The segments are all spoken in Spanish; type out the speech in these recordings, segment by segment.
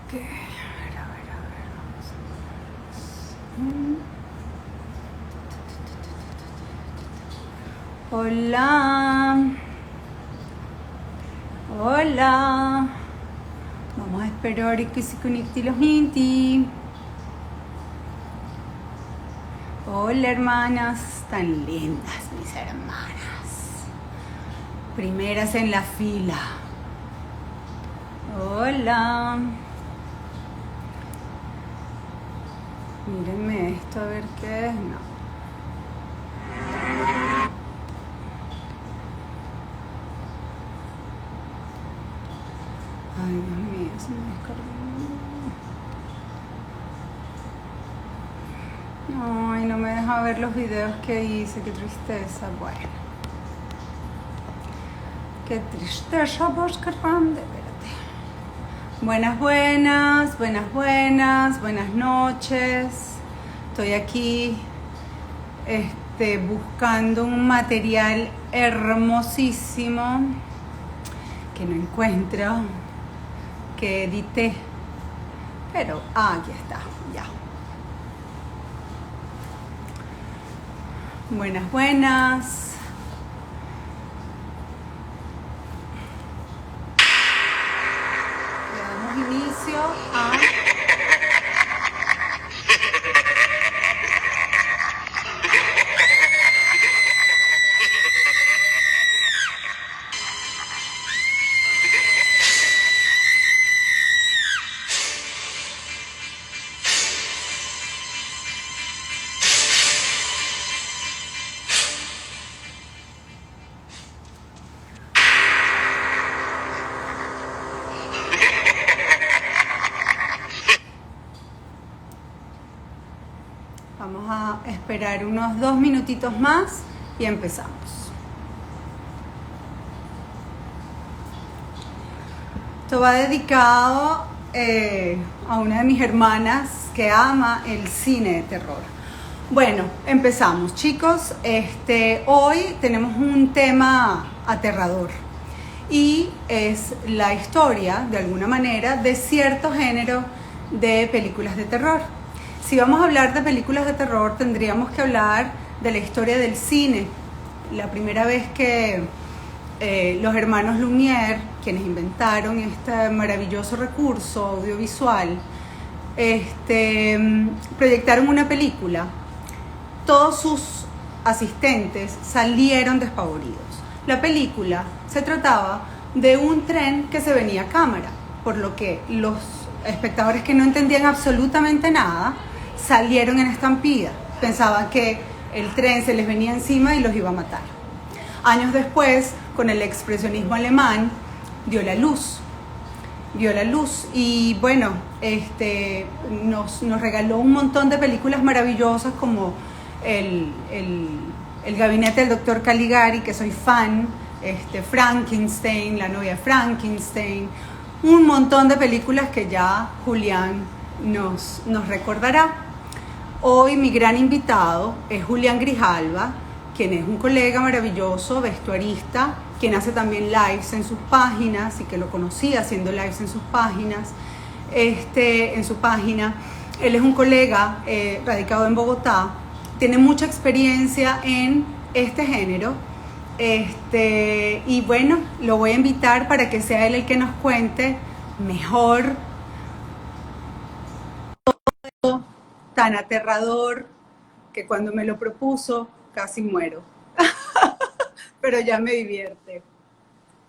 Ok, a ver, vamos a ver. Hola, hola. Vamos a esperar que se conecte la gente. Hola, hermanas, tan lindas mis hermanas. Primeras en la fila. Hola. Mírenme esto a ver qué es. No. Ay, Dios mío, se me descargó. Ay, no me deja ver los videos que hice, qué tristeza. Bueno, qué tristeza, vos grande, espérate. Buenas, buenas, buenas, buenas, buenas noches. Estoy aquí buscando un material hermosísimo que no encuentro, que edité, pero aquí está, ya. Buenas, buenas. Le damos inicio a... Vamos a esperar unos 2 minutitos más y empezamos. Esto va dedicado a una de mis hermanas que ama el cine de terror. Bueno, empezamos, chicos. Hoy tenemos un tema aterrador y es la historia, de alguna manera, de cierto género de películas de terror. Si vamos a hablar de películas de terror, tendríamos que hablar de la historia del cine. La primera vez que los hermanos Lumière, quienes inventaron este maravilloso recurso audiovisual, proyectaron una película, todos sus asistentes salieron despavoridos. La película se trataba de un tren que se venía a cámara, por lo que los espectadores que no entendían absolutamente nada salieron en estampida. Pensaban que el tren se les venía encima y los iba a matar. Años después, con el expresionismo alemán, vio la luz y bueno, nos regaló un montón de películas maravillosas como el gabinete del doctor Caligari, que soy fan, Frankenstein, la novia Frankenstein, un montón de películas que ya Julián nos recordará. Hoy mi gran invitado es Julián Grijalva, quien es un colega maravilloso, vestuarista, quien hace también lives en sus páginas y que lo conocí haciendo lives en sus páginas, en su página. Él es un colega radicado en Bogotá, tiene mucha experiencia en este género, y bueno, lo voy a invitar para que sea él el que nos cuente mejor, tan aterrador que cuando me lo propuso casi muero, pero ya me divierte.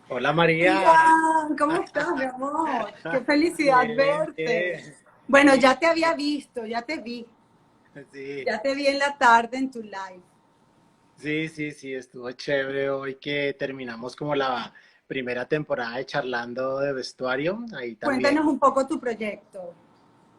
Hola María. Julián, ¿cómo estás, mi amor? Qué felicidad Bien, verte. bien. Bueno, Sí, ya te había visto, sí, ya te vi en la tarde en tu live. sí, estuvo chévere hoy que terminamos como la primera temporada de Charlando de Vestuario, ahí también. Cuéntanos un poco tu proyecto.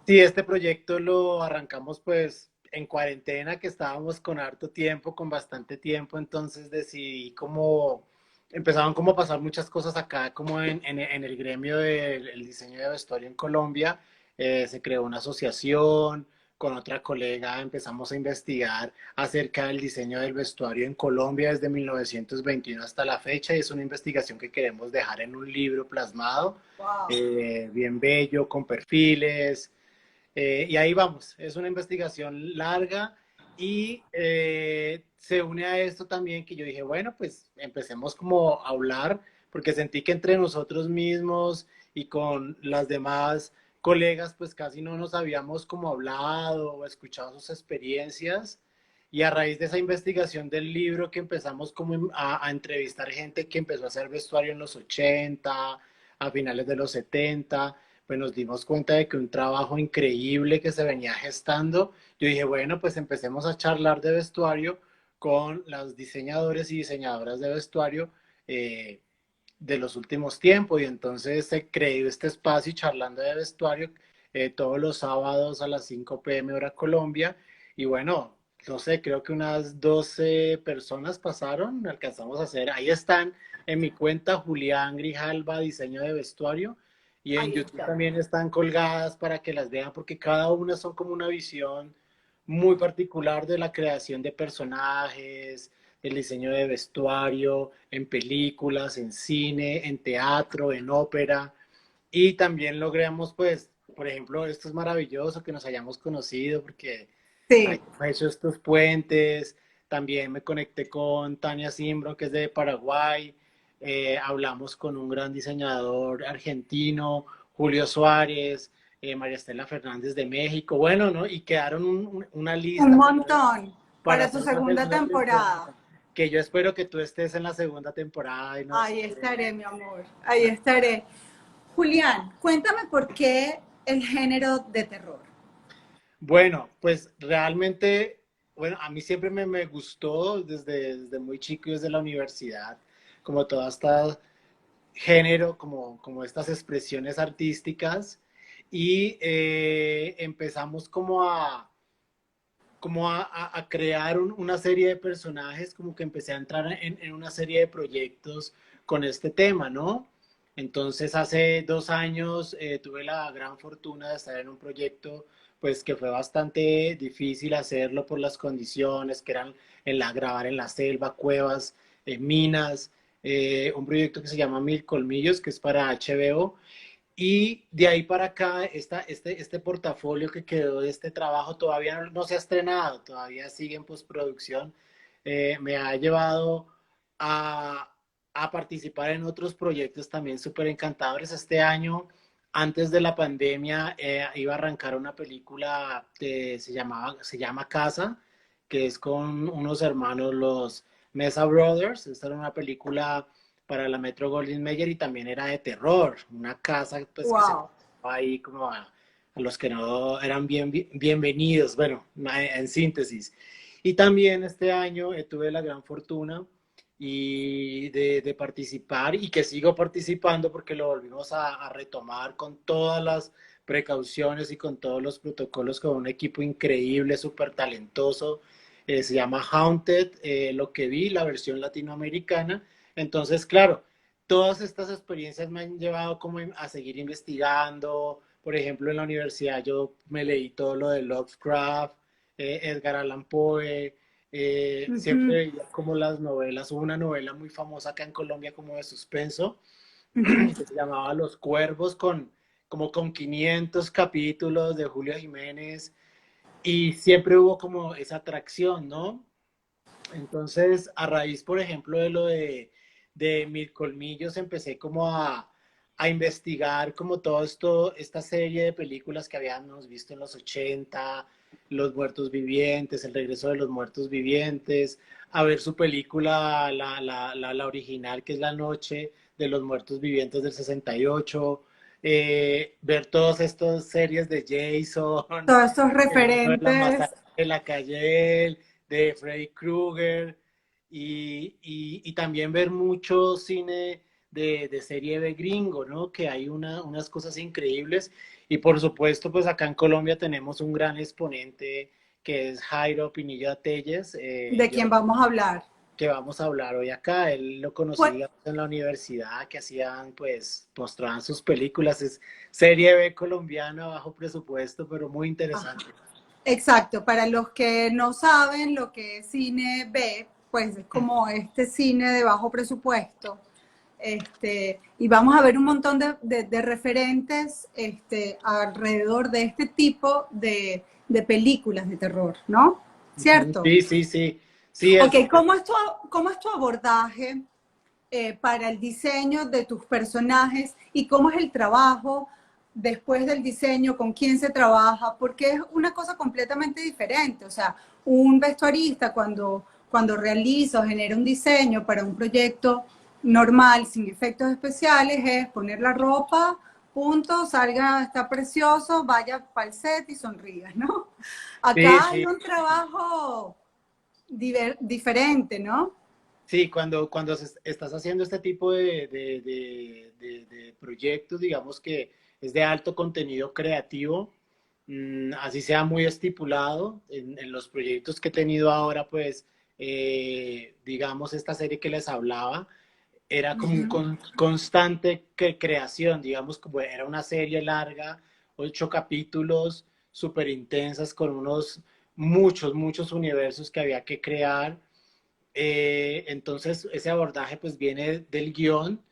Sí, este proyecto lo arrancamos pues en cuarentena, que estábamos con harto tiempo, con bastante tiempo, entonces decidí como, empezaron como a pasar muchas cosas acá, como en el gremio del el diseño de vestuario en Colombia. Se creó una asociación, con otra colega empezamos a investigar acerca del diseño del vestuario en Colombia desde 1921 hasta la fecha y es una investigación que queremos dejar en un libro plasmado, Wow. bien bello, con perfiles, y ahí vamos, es una investigación larga y se une a esto también que yo dije, bueno, pues empecemos como a hablar, porque sentí que entre nosotros mismos y con las demás colegas, pues casi no nos habíamos como hablado o escuchado sus experiencias. Y a raíz de esa investigación del libro que empezamos como a entrevistar gente que empezó a hacer vestuario en los 80, a finales de los 70, pues nos dimos cuenta de que un trabajo increíble que se venía gestando. Yo dije, bueno, pues empecemos a charlar de vestuario con los diseñadores y diseñadoras de vestuario de los últimos tiempos y entonces se creó este espacio charlando de vestuario todos los sábados a las 5 p.m. hora Colombia y bueno, no sé, creo que unas 12 personas pasaron, alcanzamos a hacer, ahí están en mi cuenta Julián Grijalva, diseño de vestuario y en Ahí YouTube está. también están colgadas para que las vean porque cada una son como una visión muy particular de la creación de personajes, el diseño de vestuario, en películas, en cine, en teatro, en ópera. Y también logramos, pues, por ejemplo, esto es maravilloso que nos hayamos conocido porque Sí. hayamos hecho estos puentes. También me conecté con Tania Simbro, que es de Paraguay. Hablamos con un gran diseñador argentino, Julio Suárez, María Estela Fernández de México. Bueno, ¿no? Y quedaron una Un lista montón para para tu hacer una segunda segunda temporada. temporada. Que yo espero que tú estés en la segunda temporada y nos... Ahí estaré, mi amor. Ahí estaré. Julián, cuéntame por qué el género de terror. Bueno, pues realmente, bueno, a mí siempre me gustó desde muy chico y desde la universidad, como todo este género, como estas expresiones artísticas y empezamos como a crear una serie de personajes, como que empecé a entrar en una serie de proyectos con este tema, ¿no? Entonces hace 2 años tuve la gran fortuna de estar en un proyecto pues que fue bastante difícil hacerlo por las condiciones que eran grabar en la selva, cuevas, minas, un proyecto que se llama Mil Colmillos, que es para HBO, y de ahí para acá, este portafolio que quedó de este trabajo todavía no se ha estrenado, todavía sigue en postproducción. Me ha llevado a, a participar en otros proyectos también súper encantadores. Este año, antes de la pandemia, iba a arrancar una película que se llama Casa, que es con unos hermanos, los Mesa Brothers. Esta era una película para la Metro Goldwyn Mayer y también era de terror, una casa pues que se Wow. ahí como a los que no eran bienvenidos, bueno, en síntesis. Y también este año tuve la gran fortuna y de participar y que sigo participando porque lo volvimos a retomar con todas las precauciones y con todos los protocolos con un equipo increíble, súper talentoso. Se llama Haunted, lo que vi, la versión latinoamericana. Entonces, claro, todas estas experiencias me han llevado como a seguir investigando. Por ejemplo, en la universidad yo me leí todo lo de Lovecraft, Edgar Allan Poe, siempre Ujú, veía como las novelas, hubo una novela muy famosa acá en Colombia como de suspenso, ujú. que se llamaba Los Cuervos, como con 500 capítulos de Julio Jiménez, y siempre hubo como esa atracción, ¿no? Entonces, a raíz, por ejemplo, de lo de Mil Colmillos, empecé como a investigar como todo esto, esta serie de películas que habíamos visto en los 80, Los Muertos Vivientes, El Regreso de los Muertos Vivientes, a ver su película, la original, que es La Noche de los Muertos Vivientes del 68, ver todas estas series de Jason, Todos estos de la referentes. masacre de la calle de Freddy Krueger y también ver mucho cine de serie de gringo, ¿no? Que hay unas cosas increíbles y por supuesto pues acá en Colombia tenemos un gran exponente que es Jairo Pinilla Telles, ¿De quién vamos a hablar? que vamos a hablar hoy acá. Él lo conocí Pues, digamos, en la universidad, que hacían, pues, mostraban sus películas. Es serie B colombiana, bajo presupuesto, pero muy ah, interesante. Exacto, para los que no saben lo que es cine B, pues es como este cine de bajo presupuesto. Y vamos a ver un montón de referentes alrededor de este tipo de películas de terror, ¿no? ¿Cierto? Sí, sí, sí. Sí, Ok, cómo es tu abordaje para el diseño de tus personajes y cómo es el trabajo después del diseño, con quién se trabaja, porque es una cosa completamente diferente. O sea, un vestuarista cuando realiza o genera un diseño para un proyecto normal, sin efectos especiales, es poner la ropa, punto, salga, está precioso, vaya para el set y sonríe, ¿no? sí, Acá hay sí. un trabajo diferente, ¿no? Sí, cuando estás haciendo este tipo de proyectos, digamos que es de alto contenido creativo, así sea muy estipulado, en los proyectos que he tenido ahora, pues, digamos, esta serie que les hablaba, era Uh como un -huh. constante creación, digamos, como era una serie larga, 8 capítulos, súper intensas, con muchos universos que había que crear. Entonces, ese abordaje pues viene del guión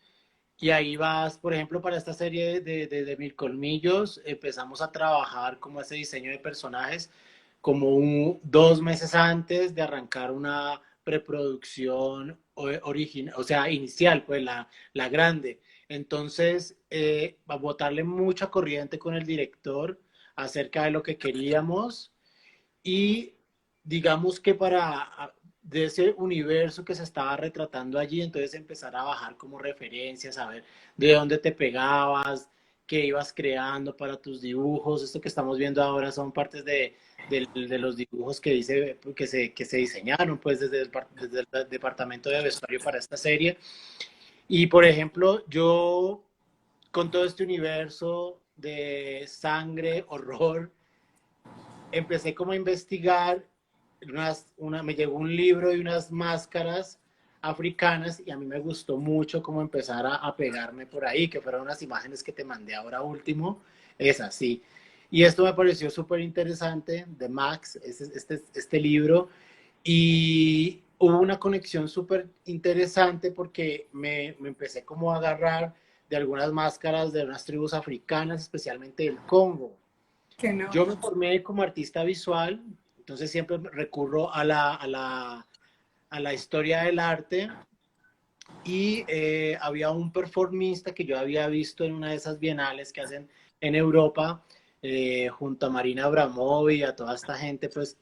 y ahí vas, por ejemplo, para esta serie de Mil Colmillos, empezamos a trabajar como ese diseño de personajes como 2 meses antes de arrancar una preproducción original, o sea, inicial, pues la grande. Entonces, a botarle mucha corriente con el director acerca de lo que queríamos y digamos que de ese universo que se estaba retratando allí, entonces empezar a bajar como referencias, a ver de dónde te pegabas, qué ibas creando para tus dibujos. Esto que estamos viendo ahora son partes de los dibujos que se diseñaron pues desde el departamento de vestuario para esta serie. Y por ejemplo, yo con todo este universo de sangre, horror, empecé como a investigar, me llegó un libro de unas máscaras africanas y a mí me gustó mucho como empezar a pegarme por ahí, que fueron unas imágenes que te mandé ahora último, es así. Y esto me pareció súper interesante de Max, este libro, y hubo una conexión súper interesante porque me empecé como a agarrar de algunas máscaras de unas tribus africanas, especialmente del Congo. Que no. Yo me formé como artista visual, entonces siempre recurro a la historia del arte y había un performista que yo había visto en una de esas bienales que hacen en Europa, junto a Marina Abramovic y a toda esta gente pues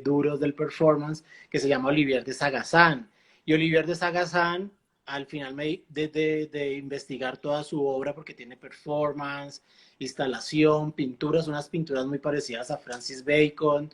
duros del performance, que se llama Olivier de Sagazán. Y Olivier de Sagazán, al final de investigar toda su obra, porque tiene performance, instalación, pinturas, unas pinturas muy parecidas a Francis Bacon.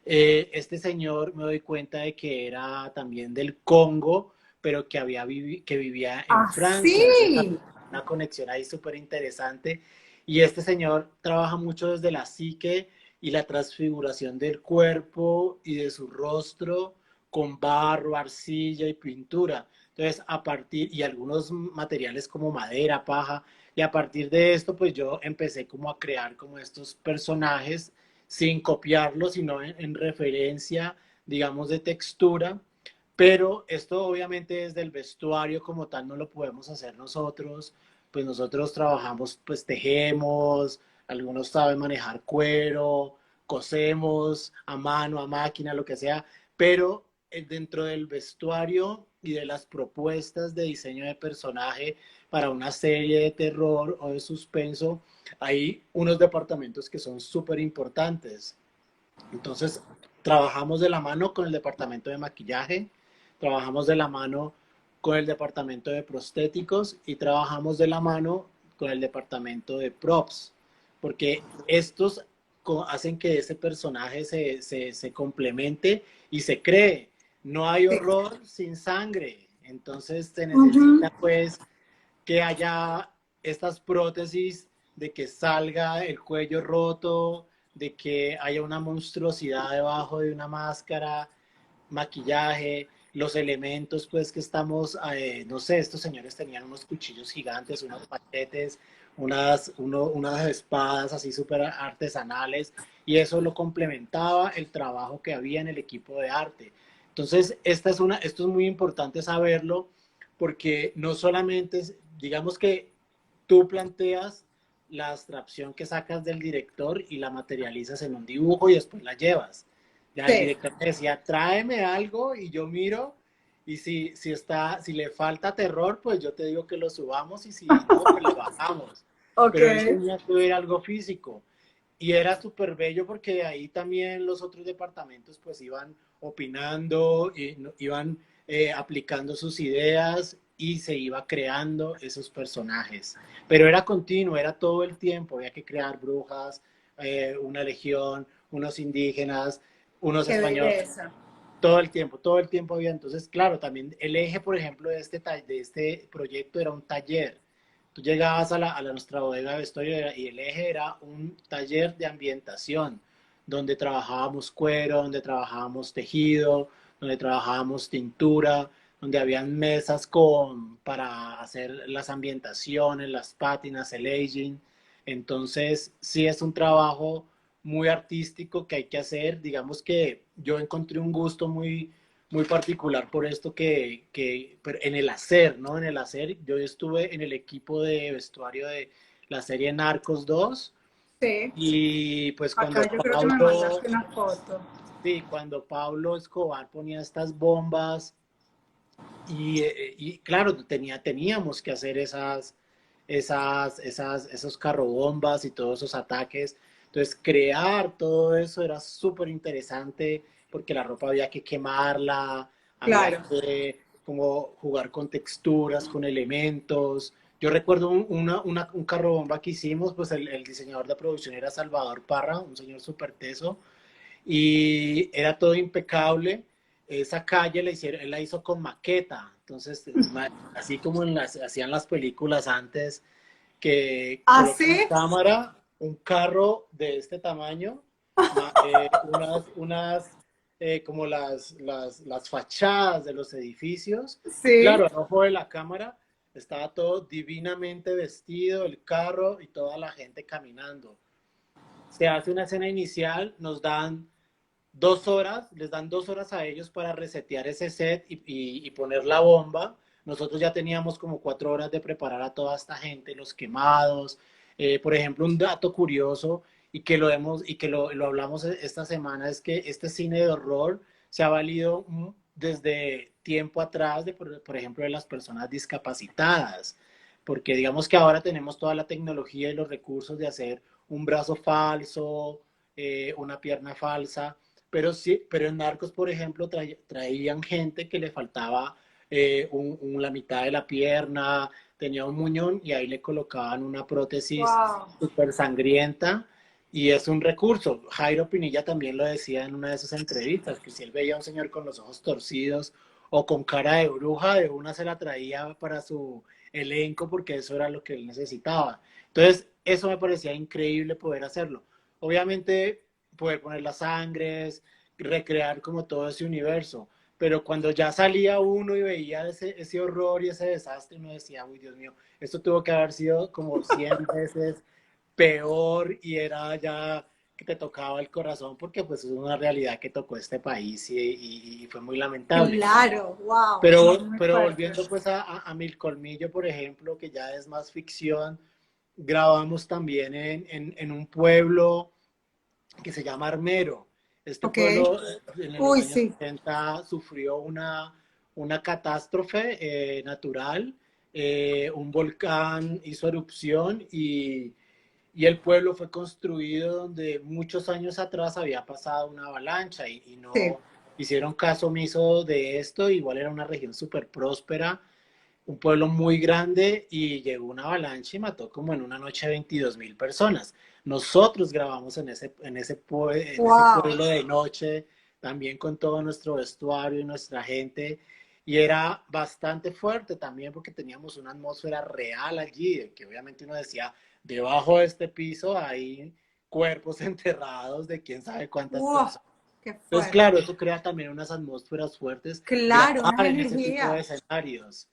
Este señor me doy cuenta de que era también del Congo, pero que vivía en Francia. Entonces, Así. una conexión ahí súper interesante. Y este señor trabaja mucho desde la psique y la transfiguración del cuerpo y de su rostro con barro, arcilla y pintura. Entonces, y algunos materiales como madera, paja, y a partir de esto, pues yo empecé como a crear como estos personajes sin copiarlos, sino en referencia, digamos, de textura. Pero esto obviamente desde el vestuario como tal no lo podemos hacer nosotros, pues nosotros trabajamos, pues tejemos, algunos saben manejar cuero, cosemos a mano, a máquina, lo que sea, pero dentro del vestuario y de las propuestas de diseño de personaje para una serie de terror o de suspenso, hay unos departamentos que son súper importantes. Entonces, trabajamos de la mano con el departamento de maquillaje, trabajamos de la mano con el departamento de prostéticos y trabajamos de la mano con el departamento de props, porque estos hacen que ese personaje se complemente y se cree. No hay Sí. horror sin sangre, entonces se Uh -huh. necesita pues que haya estas prótesis de que salga el cuello roto, de que haya una monstruosidad debajo de una máscara, maquillaje, los elementos pues que estamos, no sé, estos señores tenían unos cuchillos gigantes, unos machetes, unas espadas así súper artesanales y eso lo complementaba el trabajo que había en el equipo de arte. Entonces, esto es muy importante saberlo porque no solamente, digamos que tú planteas la abstracción que sacas del director y la materializas en un dibujo y después la llevas. Ya el Sí, director me decía, tráeme algo y yo miro y si le falta terror, pues yo te digo que lo subamos y si no, pues le bajamos. ok. Pero él tenía que ver algo físico. Y era súper bello porque ahí también los otros departamentos pues iban opinando, y, iban aplicando sus ideas y se iba creando esos personajes. Pero era continuo, era todo el tiempo, había que crear brujas, una legión, unos indígenas, unos Qué españoles, belleza. todo el tiempo había. Entonces, claro, también el eje, por ejemplo, de este proyecto era un taller. Tú llegabas a nuestra bodega de vestuario y el eje era un taller de ambientación, donde trabajábamos cuero, donde trabajábamos tejido, donde trabajábamos tintura, donde habían mesas para hacer las ambientaciones, las pátinas, el aging. Entonces, sí es un trabajo muy artístico que hay que hacer. Digamos que yo encontré un gusto muy particular por esto pero en el hacer, ¿no? En el hacer, yo estuve en el equipo de vestuario de la serie Narcos 2 Sí. y pues Acá yo creo que me mandaste una foto. sí, cuando Pablo Escobar ponía estas bombas y claro, teníamos que hacer esos carrobombas y todos esos ataques. Entonces, crear todo eso era súper interesante porque la ropa había que quemarla, había Claro. que como jugar con texturas, con elementos. Yo recuerdo un carrobomba que hicimos, pues el diseñador de producción era Salvador Parra, un señor súper teso, y era todo impecable. Esa calle él la hizo con maqueta, entonces así como hacían las películas antes, que ¿Ah, colocan sí? cámara, un carro de este tamaño, como las fachadas de los edificios, y Sí. claro, al ojo de la cámara estaba todo divinamente vestido, el carro y toda la gente caminando. Se hace una escena inicial, nos dan 2 horas, les dan 2 horas a ellos para resetear ese set y poner la bomba. Nosotros ya teníamos como 4 horas de preparar a toda esta gente, los quemados. Por ejemplo, un dato curioso y que lo hablamos esta semana es que este cine de horror se ha valido desde tiempo atrás por ejemplo, de las personas discapacitadas, porque digamos que ahora tenemos toda la tecnología y los recursos de hacer un brazo falso, una pierna falsa, pero sí, pero en Narcos, por ejemplo, traían gente que le faltaba la mitad de la pierna, tenía un muñón y ahí le colocaban una prótesis Wow. súper sangrienta y es un recurso. Jairo Pinilla también lo decía en una de sus entrevistas, que si él veía a un señor con los ojos torcidos o con cara de bruja, de una se la traía para su elenco porque eso era lo que él necesitaba. Entonces, eso me parecía increíble poder hacerlo. Obviamente, poder poner las sangres, recrear como todo ese universo. Pero cuando ya salía uno y veía ese horror y ese desastre, uno decía, uy, Dios mío, esto tuvo que haber sido como 100 veces peor y era ya que te tocaba el corazón porque pues es una realidad que tocó este país y fue muy lamentable. Claro, wow. Muy, Pero, muy pero fuerte. volviendo pues a Mil Colmillo, por ejemplo, que ya es más ficción, grabamos también en un pueblo que se llama Armero. Este Ok. pueblo en los Uy, años sí. 70 sufrió una catástrofe natural. Un volcán hizo erupción y el pueblo fue construido donde muchos años atrás había pasado una avalancha y Sí. no hicieron caso omiso de esto. Igual era una región súper próspera, un pueblo muy grande y llegó una avalancha y mató como en una noche 22.000 personas. Nosotros grabamos en ese Wow. pueblo de noche, también con todo nuestro vestuario y nuestra gente. Y era bastante fuerte también porque teníamos una atmósfera real allí, de que obviamente uno decía, debajo de este piso hay cuerpos enterrados de quién sabe cuántas Wow. personas. Qué Entonces, fuerte. claro, eso crea también unas atmósferas fuertes, Claro, unas grabar en ese tipo de energías. escenarios.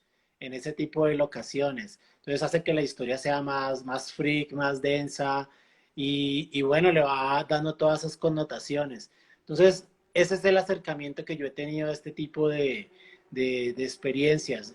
en ese tipo de locaciones. Entonces hace que la historia sea más freak, más densa y bueno, le va dando todas esas connotaciones. Entonces, ese es el acercamiento que yo he tenido a este tipo de experiencias.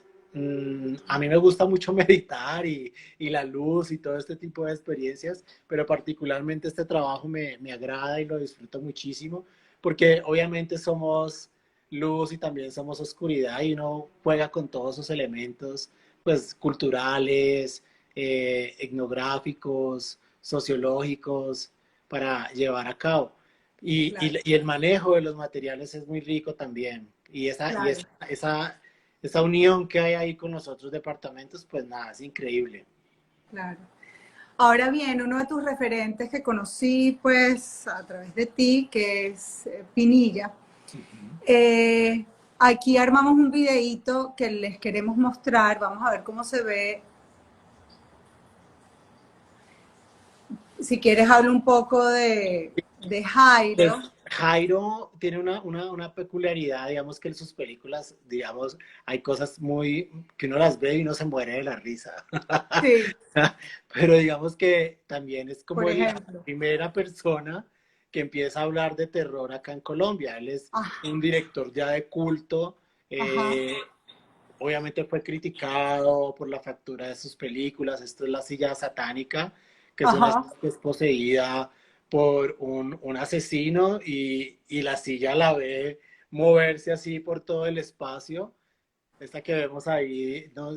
A mí me gusta mucho meditar y la luz y todo este tipo de experiencias, pero particularmente este trabajo me agrada y lo disfruto muchísimo, porque obviamente somos luz y también somos oscuridad y uno juega con todos esos elementos pues culturales, etnográficos, sociológicos para llevar a cabo. Claro, Y el manejo de los materiales es muy rico también. claro, Esa unión que hay ahí con los otros departamentos, pues nada, es increíble. claro. Ahora bien, uno de tus referentes que conocí pues a través de ti, que es Pinilla, Ujú. eh, aquí armamos un videíto que les queremos mostrar, vamos a ver cómo se ve. Si quieres hablar un poco de Pues Jairo. Jairo tiene una peculiaridad, digamos que en sus películas, digamos, hay cosas muy que uno las ve y uno se muere de la risa. Sí, Pero digamos que también es como por la ejemplo. primera persona que empieza a hablar de terror acá en Colombia. Él es Ah, un director ya de culto. ajá, eh, Obviamente fue criticado por la factura de sus películas. Esto es La silla satánica, que es una ajá, silla que es poseída por un asesino y la silla la ve moverse así por todo el espacio. Esta que vemos ahí, ¿no?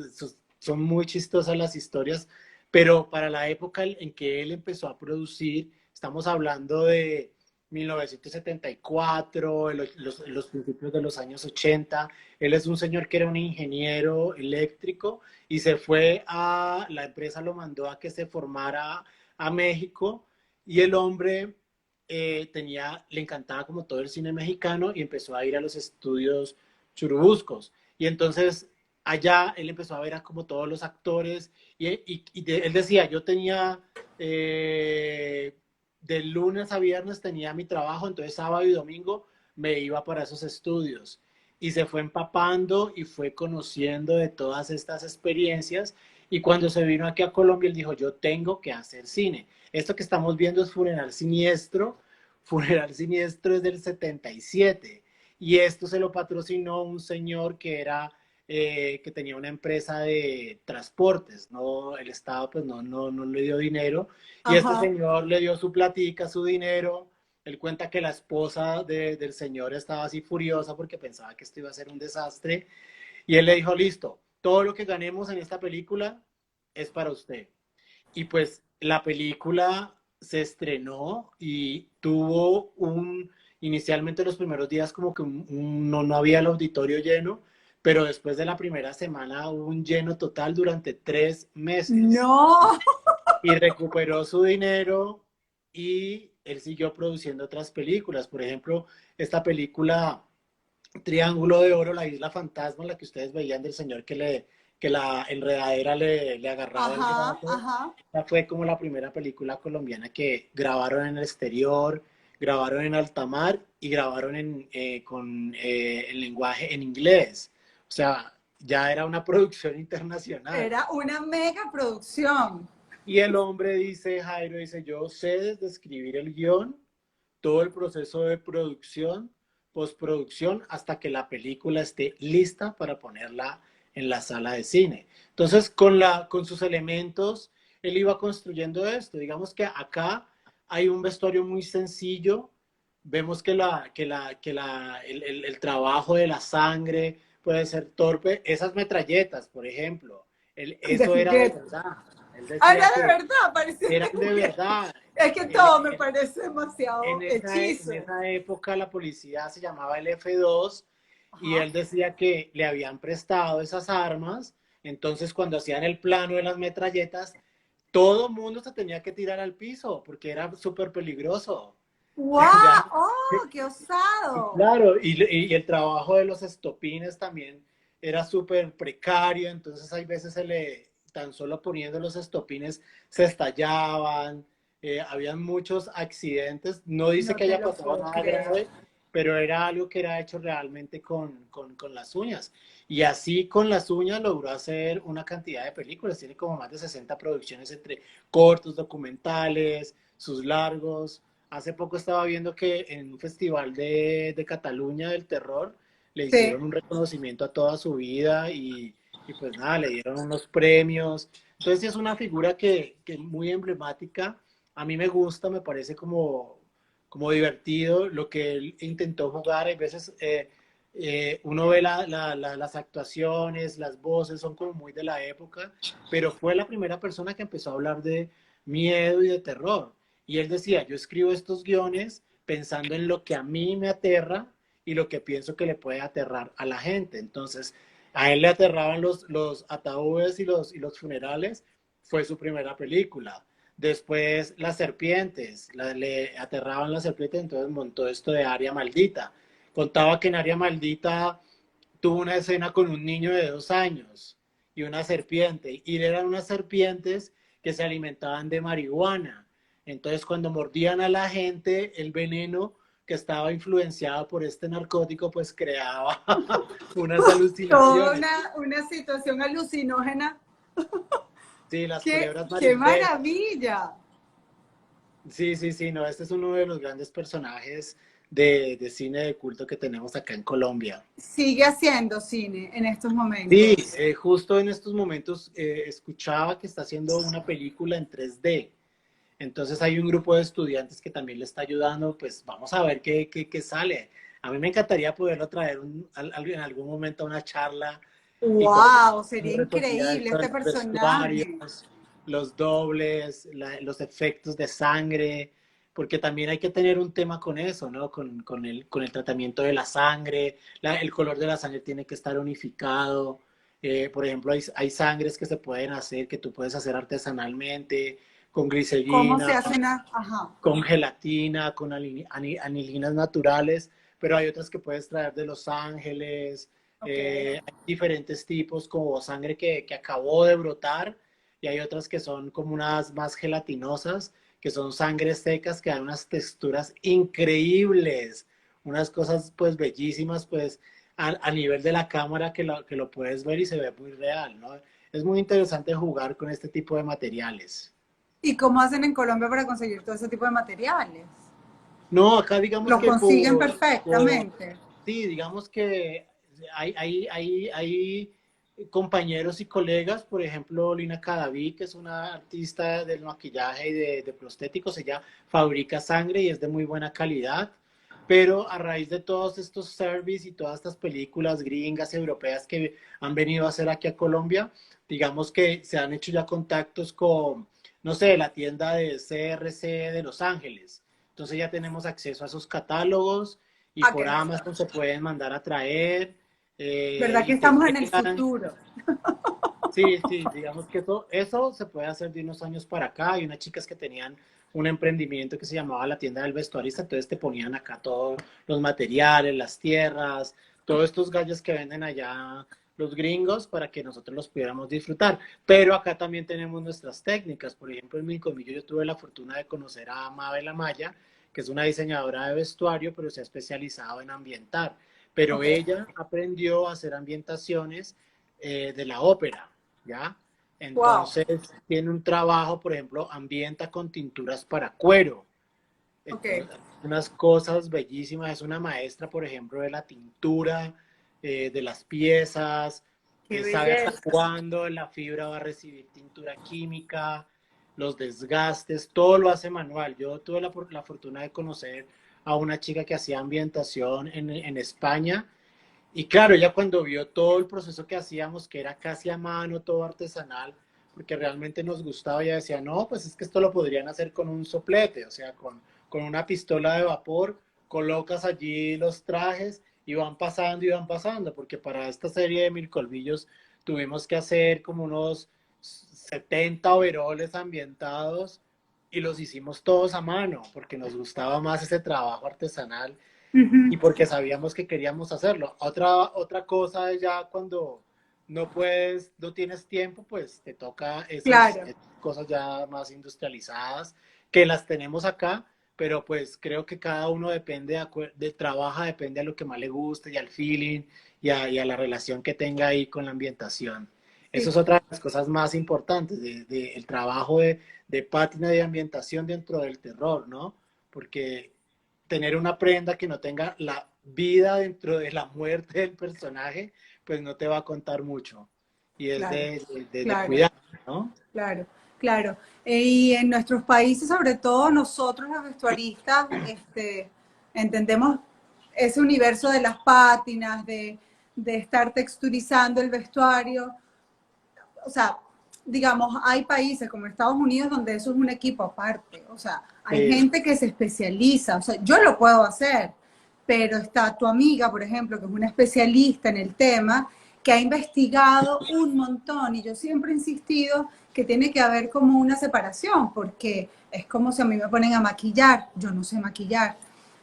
Son muy chistosas las historias, pero para la época en que él empezó a producir, estamos hablando de 1974, los principios de los años 80. Él es un señor que era un ingeniero eléctrico y se fue la empresa lo mandó a que se formara a México y el hombre le encantaba como todo el cine mexicano y empezó a ir a los estudios churubuscos. Y entonces allá él empezó a ver a como todos los actores él decía, yo tenía de lunes a viernes tenía mi trabajo, entonces sábado y domingo me iba para esos estudios y se fue empapando y fue conociendo de todas estas experiencias y cuando se vino aquí a Colombia él dijo, yo tengo que hacer cine. Esto que estamos viendo es Funeral Siniestro. Funeral Siniestro es del 77 y esto se lo patrocinó un señor que era que tenía una empresa de transportes, no, el Estado pues no le dio dinero y este ajá. señor le dio su platica, su dinero. Él cuenta que la esposa del señor estaba así furiosa porque pensaba que esto iba a ser un desastre y él le dijo, listo, todo lo que ganemos en esta película es para usted. Y pues la película se estrenó y tuvo inicialmente los primeros días como que no había el auditorio lleno, pero después de la primera semana hubo un lleno total durante 3 meses No, y recuperó su dinero y él siguió produciendo otras películas. Por ejemplo, esta película Triángulo de Oro, la isla fantasma, la que ustedes veían del señor que la enredadera le agarraba el ajá, brazo. ajá. Esta fue como la primera película colombiana que grabaron en el exterior, grabaron en alta mar y grabaron con el lenguaje en inglés. O sea, ya era una producción internacional. Era una mega producción. Y el hombre dice, Jairo dice, yo sé desde escribir el guión, todo el proceso de producción, postproducción, hasta que la película esté lista para ponerla en la sala de cine. Entonces, con sus elementos, él iba construyendo esto. Digamos que acá hay un vestuario muy sencillo. Vemos el trabajo de la sangre puede ser torpe. Esas metralletas, por ejemplo, De eso era de juguete. verdad. Él Ah, era decía de que verdad, parecía eran de de juguete. verdad. Es que Él, todo me parece demasiado en hechizo. esa época la policía se llamaba el F2 y Ajá. él decía que le habían prestado esas armas. Entonces, cuando hacían el plano de las metralletas, todo el mundo se tenía que tirar al piso porque era súper peligroso. ¡Wow! Ya, ¡Oh, qué osado! claro, y el trabajo de los estopines también era súper precario, entonces hay veces tan solo poniendo los estopines se estallaban, habían muchos accidentes, no dice No que te haya lo pasado puedo nada creer. grave, pero era algo que era hecho realmente con las uñas. Y así con las uñas logró hacer una cantidad de películas, tiene como más de 60 producciones entre cortos, documentales, sus largos. Hace poco estaba viendo que en un festival de Cataluña del terror le Sí. hicieron un reconocimiento a toda su vida y pues nada, le dieron unos premios. Entonces sí es una figura que muy emblemática. A mí me gusta, me parece como divertido lo que él intentó jugar. A veces uno ve las actuaciones, las voces, son como muy de la época, pero fue la primera persona que empezó a hablar de miedo y de terror. Y él decía, yo escribo estos guiones pensando en lo que a mí me aterra y lo que pienso que le puede aterrar a la gente. Entonces, a él le aterraban los ataúdes y los funerales, fue su primera película. Después las serpientes, le aterraban las serpientes, entonces montó esto de Área Maldita. Contaba que en Área Maldita tuvo una escena con un niño de 2 años y una serpiente, y eran unas serpientes que se alimentaban de marihuana. Entonces cuando mordían a la gente, el veneno que estaba influenciado por este narcótico, pues creaba unas Toda alucinaciones. una situación alucinógena. Sí, las ¡Qué, culebras qué marineras. maravilla! Sí, sí, sí, no, este es uno de los grandes personajes de cine de culto que tenemos acá en Colombia. Sigue haciendo cine en estos Sí, momentos. justo en estos momentos escuchaba que está haciendo una película en 3D. Entonces hay un grupo de estudiantes que también le está ayudando, pues vamos a ver qué sale. A mí me encantaría poderlo traer en algún momento a una charla y conocer ¡Wow! Sería cómo resolvía increíble esto de este los personaje. vestuarios, los dobles, los efectos de sangre, porque también hay que tener un tema con eso, ¿no? Con el tratamiento de la sangre, el color de la sangre tiene que estar unificado. Por ejemplo, hay sangres que se pueden hacer, que tú puedes hacer artesanalmente, con ¿Cómo se glicerina, hace una? Ajá. con gelatina, con anilinas naturales, pero hay otras que puedes traer de Los Ángeles, Ok. hay diferentes tipos como sangre que acabó de brotar y hay otras que son como unas más gelatinosas, que son sangres secas que dan unas texturas increíbles, unas cosas pues bellísimas pues a nivel de la cámara que lo puedes ver y se ve muy real, ¿no? Es muy interesante jugar con este tipo de materiales. ¿Y cómo hacen en Colombia para conseguir todo ese tipo de materiales? No, acá digamos Lo que consiguen por, perfectamente. sí, digamos que hay compañeros y colegas, por ejemplo, Lina Cadaví, que es una artista del maquillaje y de prostéticos, ella fabrica sangre y es de muy buena calidad, pero a raíz de todos estos service y todas estas películas gringas, europeas que han venido a hacer aquí a Colombia, digamos que se han hecho ya contactos con, no sé, la tienda de CRC de Los Ángeles. Entonces ya tenemos acceso a esos catálogos y ¿A por qué? Amazon se pueden mandar a traer ¿Verdad que y te estamos en el llegan. futuro? Sí, sí, digamos que eso se puede hacer de unos años para acá. Hay unas chicas que tenían un emprendimiento que se llamaba la tienda del vestuarista, entonces te ponían acá todos los materiales, las tierras, todos estos gallos que venden allá los gringos para que nosotros los pudiéramos disfrutar. Pero acá también tenemos nuestras técnicas. Por ejemplo, en Milcomillo yo tuve la fortuna de conocer a Mabel Amaya, que es una diseñadora de vestuario, pero se ha especializado en ambientar. Pero Ok. ella aprendió a hacer ambientaciones de la ópera. ¿Ya? Wow. Entonces, tiene un trabajo, por ejemplo, ambienta con tinturas para cuero. Ok. Entonces, unas cosas bellísimas. Es una maestra, por ejemplo, de la tintura, de las piezas, Qué sabe hasta belleza. cuándo la fibra va a recibir tintura química, los desgastes, todo lo hace manual. Yo tuve la fortuna de conocer a una chica que hacía ambientación en España y claro, ella cuando vio todo el proceso que hacíamos, que era casi a mano, todo artesanal, porque realmente nos gustaba, ella decía, no, pues es que esto lo podrían hacer con un soplete, o sea, con una pistola de vapor, colocas allí los trajes y van pasando, porque para esta serie de Mil Colmillos tuvimos que hacer como unos 70 overoles ambientados y los hicimos todos a mano, porque nos gustaba más ese trabajo artesanal y Ujú. porque sabíamos que queríamos hacerlo. Otra cosa es ya cuando no puedes, no tienes tiempo, pues te toca esas Claro. cosas ya más industrializadas, que las tenemos acá, pero pues creo que cada uno depende trabaja, depende a lo que más le guste y al feeling y a la relación que tenga ahí con la ambientación. Eso Sí, es otra de las cosas más importantes el trabajo de pátina de ambientación dentro del terror, ¿no? Porque tener una prenda que no tenga la vida dentro de la muerte del personaje, pues no te va a contar mucho. Y es claro, de claro. cuidar, ¿no? Claro, claro. Y en nuestros países, sobre todo nosotros los vestuaristas, entendemos ese universo de las pátinas, de estar texturizando el vestuario. O sea, digamos, hay países como Estados Unidos donde eso es un equipo aparte. O sea, hay Sí, gente que se especializa. O sea, yo lo puedo hacer, pero está tu amiga, por ejemplo, que es una especialista en el tema, que ha investigado un montón. Y yo siempre he insistido que tiene que haber como una separación, porque es como si a mí me ponen a maquillar. Yo no sé maquillar.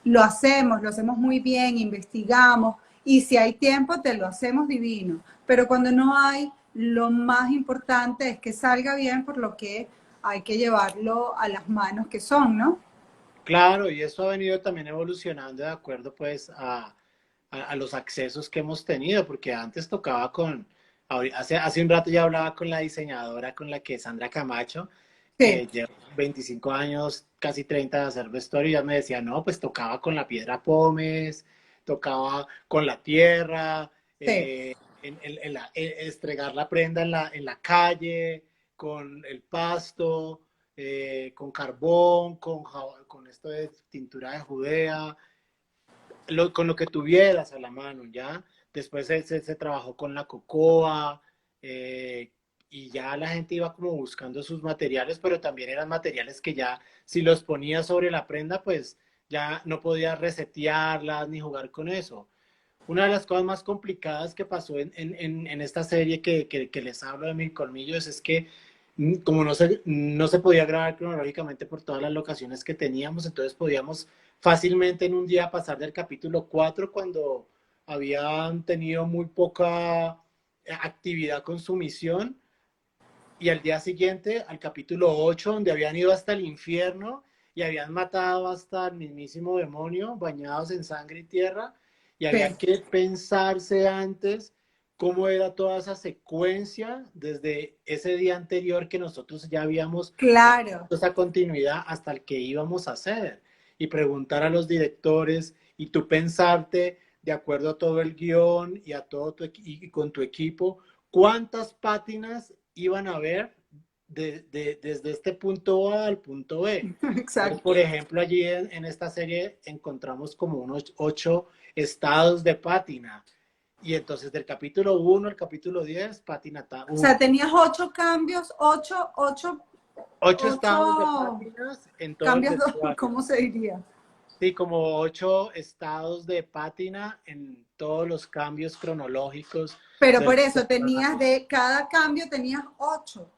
Lo hacemos muy bien, investigamos, y si hay tiempo, te lo hacemos divino. Pero cuando no hay, lo más importante es que salga bien, por lo que hay que llevarlo a las manos que son, ¿no? claro, y eso ha venido también evolucionando de acuerdo pues a los accesos que hemos tenido, porque antes tocaba hace un rato ya hablaba con la diseñadora con la que Sandra Camacho, Sí, que lleva 25 años, casi 30 de hacer vestuario, y ella me decía, no, pues tocaba con la piedra pómez, tocaba con la tierra, sí. estregar la prenda en la calle, con el pasto, con carbón, con esto de tintura de Judea, con lo que tuvieras a la mano, ¿ya? Después se trabajó con la cocoa, eh, y ya la gente iba como buscando sus materiales, pero también eran materiales que ya, si los ponías sobre la prenda, pues ya no podías resetearlas ni jugar con eso. Una de las cosas más complicadas que pasó en esta serie que les hablo de Mil Colmillos es que como no se podía grabar cronológicamente por todas las locaciones que teníamos, entonces podíamos fácilmente en un día pasar del capítulo 4 cuando habían tenido muy poca actividad con su misión y al día siguiente al capítulo 8 donde habían ido hasta el infierno y habían matado hasta el mismísimo demonio bañados en sangre y tierra y había Sí, que pensarse antes cómo era toda esa secuencia desde ese día anterior que nosotros ya habíamos claro. esa continuidad hasta el que íbamos a hacer y preguntar a los directores y tú pensarte de acuerdo a todo el guión y a todo y con tu equipo cuántas pátinas iban a ver desde este punto A al punto B. Entonces, por Exacto. ejemplo, allí en esta serie encontramos como unos 8 estados de pátina. Y entonces del capítulo 1 al capítulo 10, pátina O sea, 1. tenías 8 cambios, Ocho estados de ocho pátinas en todo el cambios, vestuario. ¿cómo se diría? Sí, como 8 estados de pátina en todos los cambios cronológicos Pero de por los eso tenías personajes. de cada cambio tenías 8.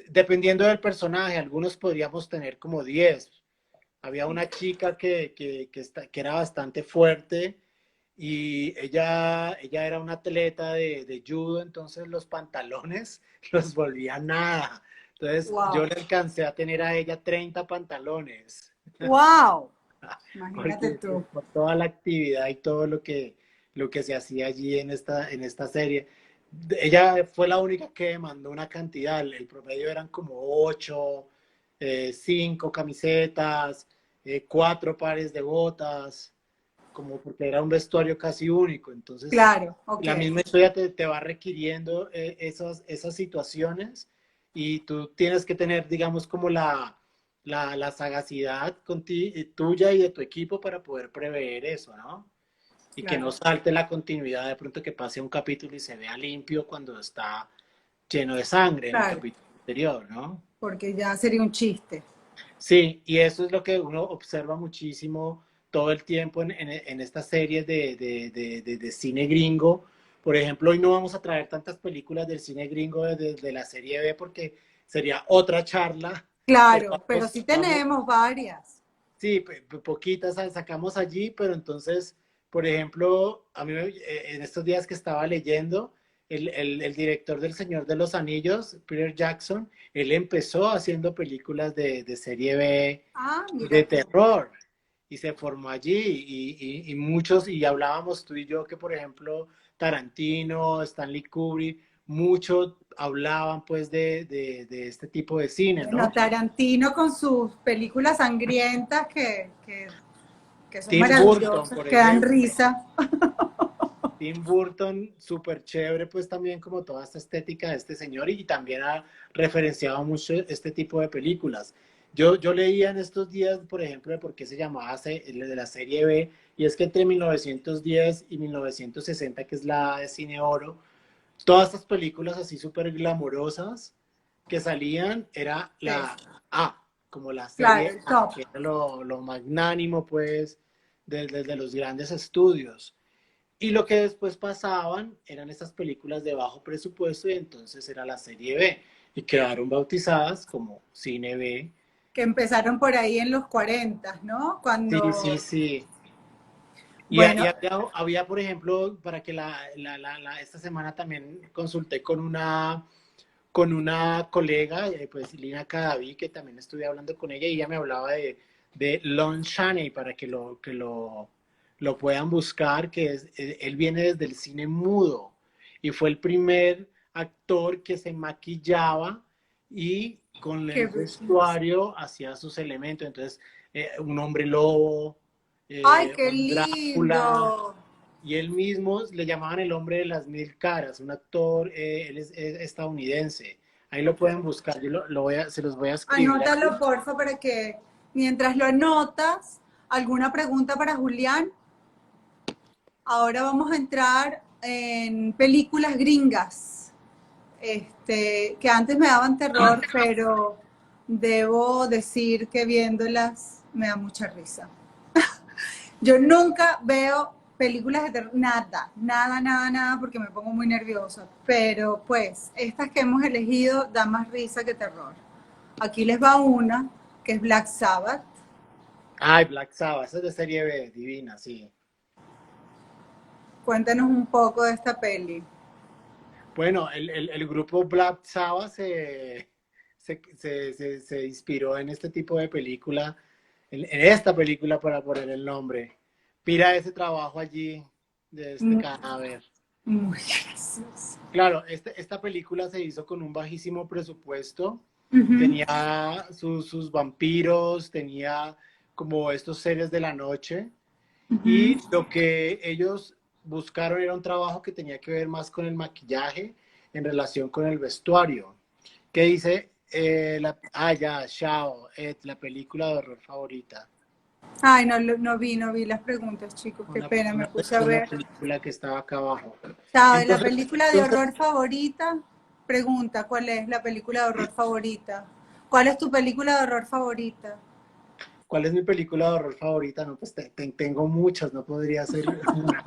Dependiendo del personaje, algunos podríamos tener como 10. Había una chica que era bastante fuerte y ella era una atleta de judo, entonces los pantalones los volvía nada. Entonces yo Wow. le alcancé a tener a ella 30 pantalones, Wow. Imagínate porque tú. por toda la actividad y todo lo que se hacía allí en esta serie. Ella fue la única que mandó una cantidad, el promedio eran como 8, 5 camisetas, 4 pares de botas, como porque era un vestuario casi único. Entonces, Claro, ok. la misma historia te va requiriendo esas situaciones y tú tienes que tener, digamos, como la sagacidad tuya y de tu equipo para poder prever eso, ¿no? Y que no Claro, salte la continuidad, de pronto que pase un capítulo y se vea limpio cuando está lleno de sangre en el claro, capítulo anterior, ¿no? porque ya sería un chiste. Sí, y eso es lo que uno observa muchísimo todo el tiempo en estas series de cine gringo. Por ejemplo, hoy no vamos a traer tantas películas del cine gringo de la serie B porque sería otra charla, pero Claro, pero sí tenemos varias. sí, poquitas sacamos allí, pero entonces, por ejemplo, a mí en estos días que estaba leyendo, el director del Señor de los Anillos, Peter Jackson, él empezó haciendo películas de serie B Ah, de mira tú. terror y se formó allí y muchos, y hablábamos tú y yo que por ejemplo Tarantino, Stanley Kubrick, muchos hablaban pues de este tipo de cine, Bueno, ¿no? Tarantino con sus películas sangrientas que son Tim Burton, maravillosas, por que dan ejemplo. risa. Tim Burton, súper chévere, pues también como toda esta estética de este señor y también ha referenciado mucho este tipo de películas. Yo leía en estos días, por ejemplo, de por qué se llamaba de la serie B, y es que entre 1910 y 1960, que es la de cine oro, todas estas películas así súper glamorosas que salían, era Sí, la A, como la claro, serie el A, top. que era lo magnánimo, pues, desde los grandes estudios. Y lo que después pasaban eran estas películas de bajo presupuesto y entonces era la serie B y quedaron bautizadas como cine B. Que empezaron por ahí en los 40, ¿no? Sí, Cuando, sí, sí. Y bueno, había, por ejemplo, para que esta semana también consulté con una colega, pues Lina Cadaví, que también estuve hablando con ella y ella me hablaba de Lon Chaney para lo puedan buscar, que es, él viene desde el cine mudo y fue el primer actor que se maquillaba y con qué el belleza. vestuario hacía sus elementos. Entonces, un hombre lobo, Ay, qué un Drácula, lindo. y él mismo le llamaban el hombre de las mil caras, un actor, él es estadounidense. Ahí lo pueden buscar, yo se los voy a escribir aquí. Anótalo, porfa, para que mientras lo anotas, ¿alguna pregunta para Julián? Ahora vamos a entrar en películas gringas, que antes me daban terror, pero debo decir que viéndolas me da mucha risa. Yo nunca veo películas de terror, nada, nada, nada, nada, porque me pongo muy nerviosa. Pero pues, estas que hemos elegido dan más risa que terror. Aquí les va una, que es Black Sabbath. Ay, Black Sabbath, esa es de serie B, divina, sí. Cuéntanos un poco de esta peli. Bueno, el grupo Black Sabbath se inspiró en este tipo de película, en esta película para poner el nombre. Mira ese trabajo allí de este cadáver. Muy gracioso. Claro, esta película se hizo con un bajísimo presupuesto. Uh -huh, Tenía sus vampiros, tenía como estos seres de la noche. uh Y -huh. lo que ellos buscaron era un trabajo que tenía que ver más con el maquillaje en relación con el vestuario. ¿Qué dice? Ya, Shao, la película de horror favorita. Ay, no, no vi las preguntas, chicos. Qué pena, me puse a Una ver. película que estaba acá abajo. ¿Sabe? La Entonces, película de entonces, horror favorita. Pregunta, ¿cuál es la película de horror favorita? ¿Cuál es tu película de horror favorita? ¿cuál es mi película de horror favorita? No, pues tengo muchas, no podría ser una.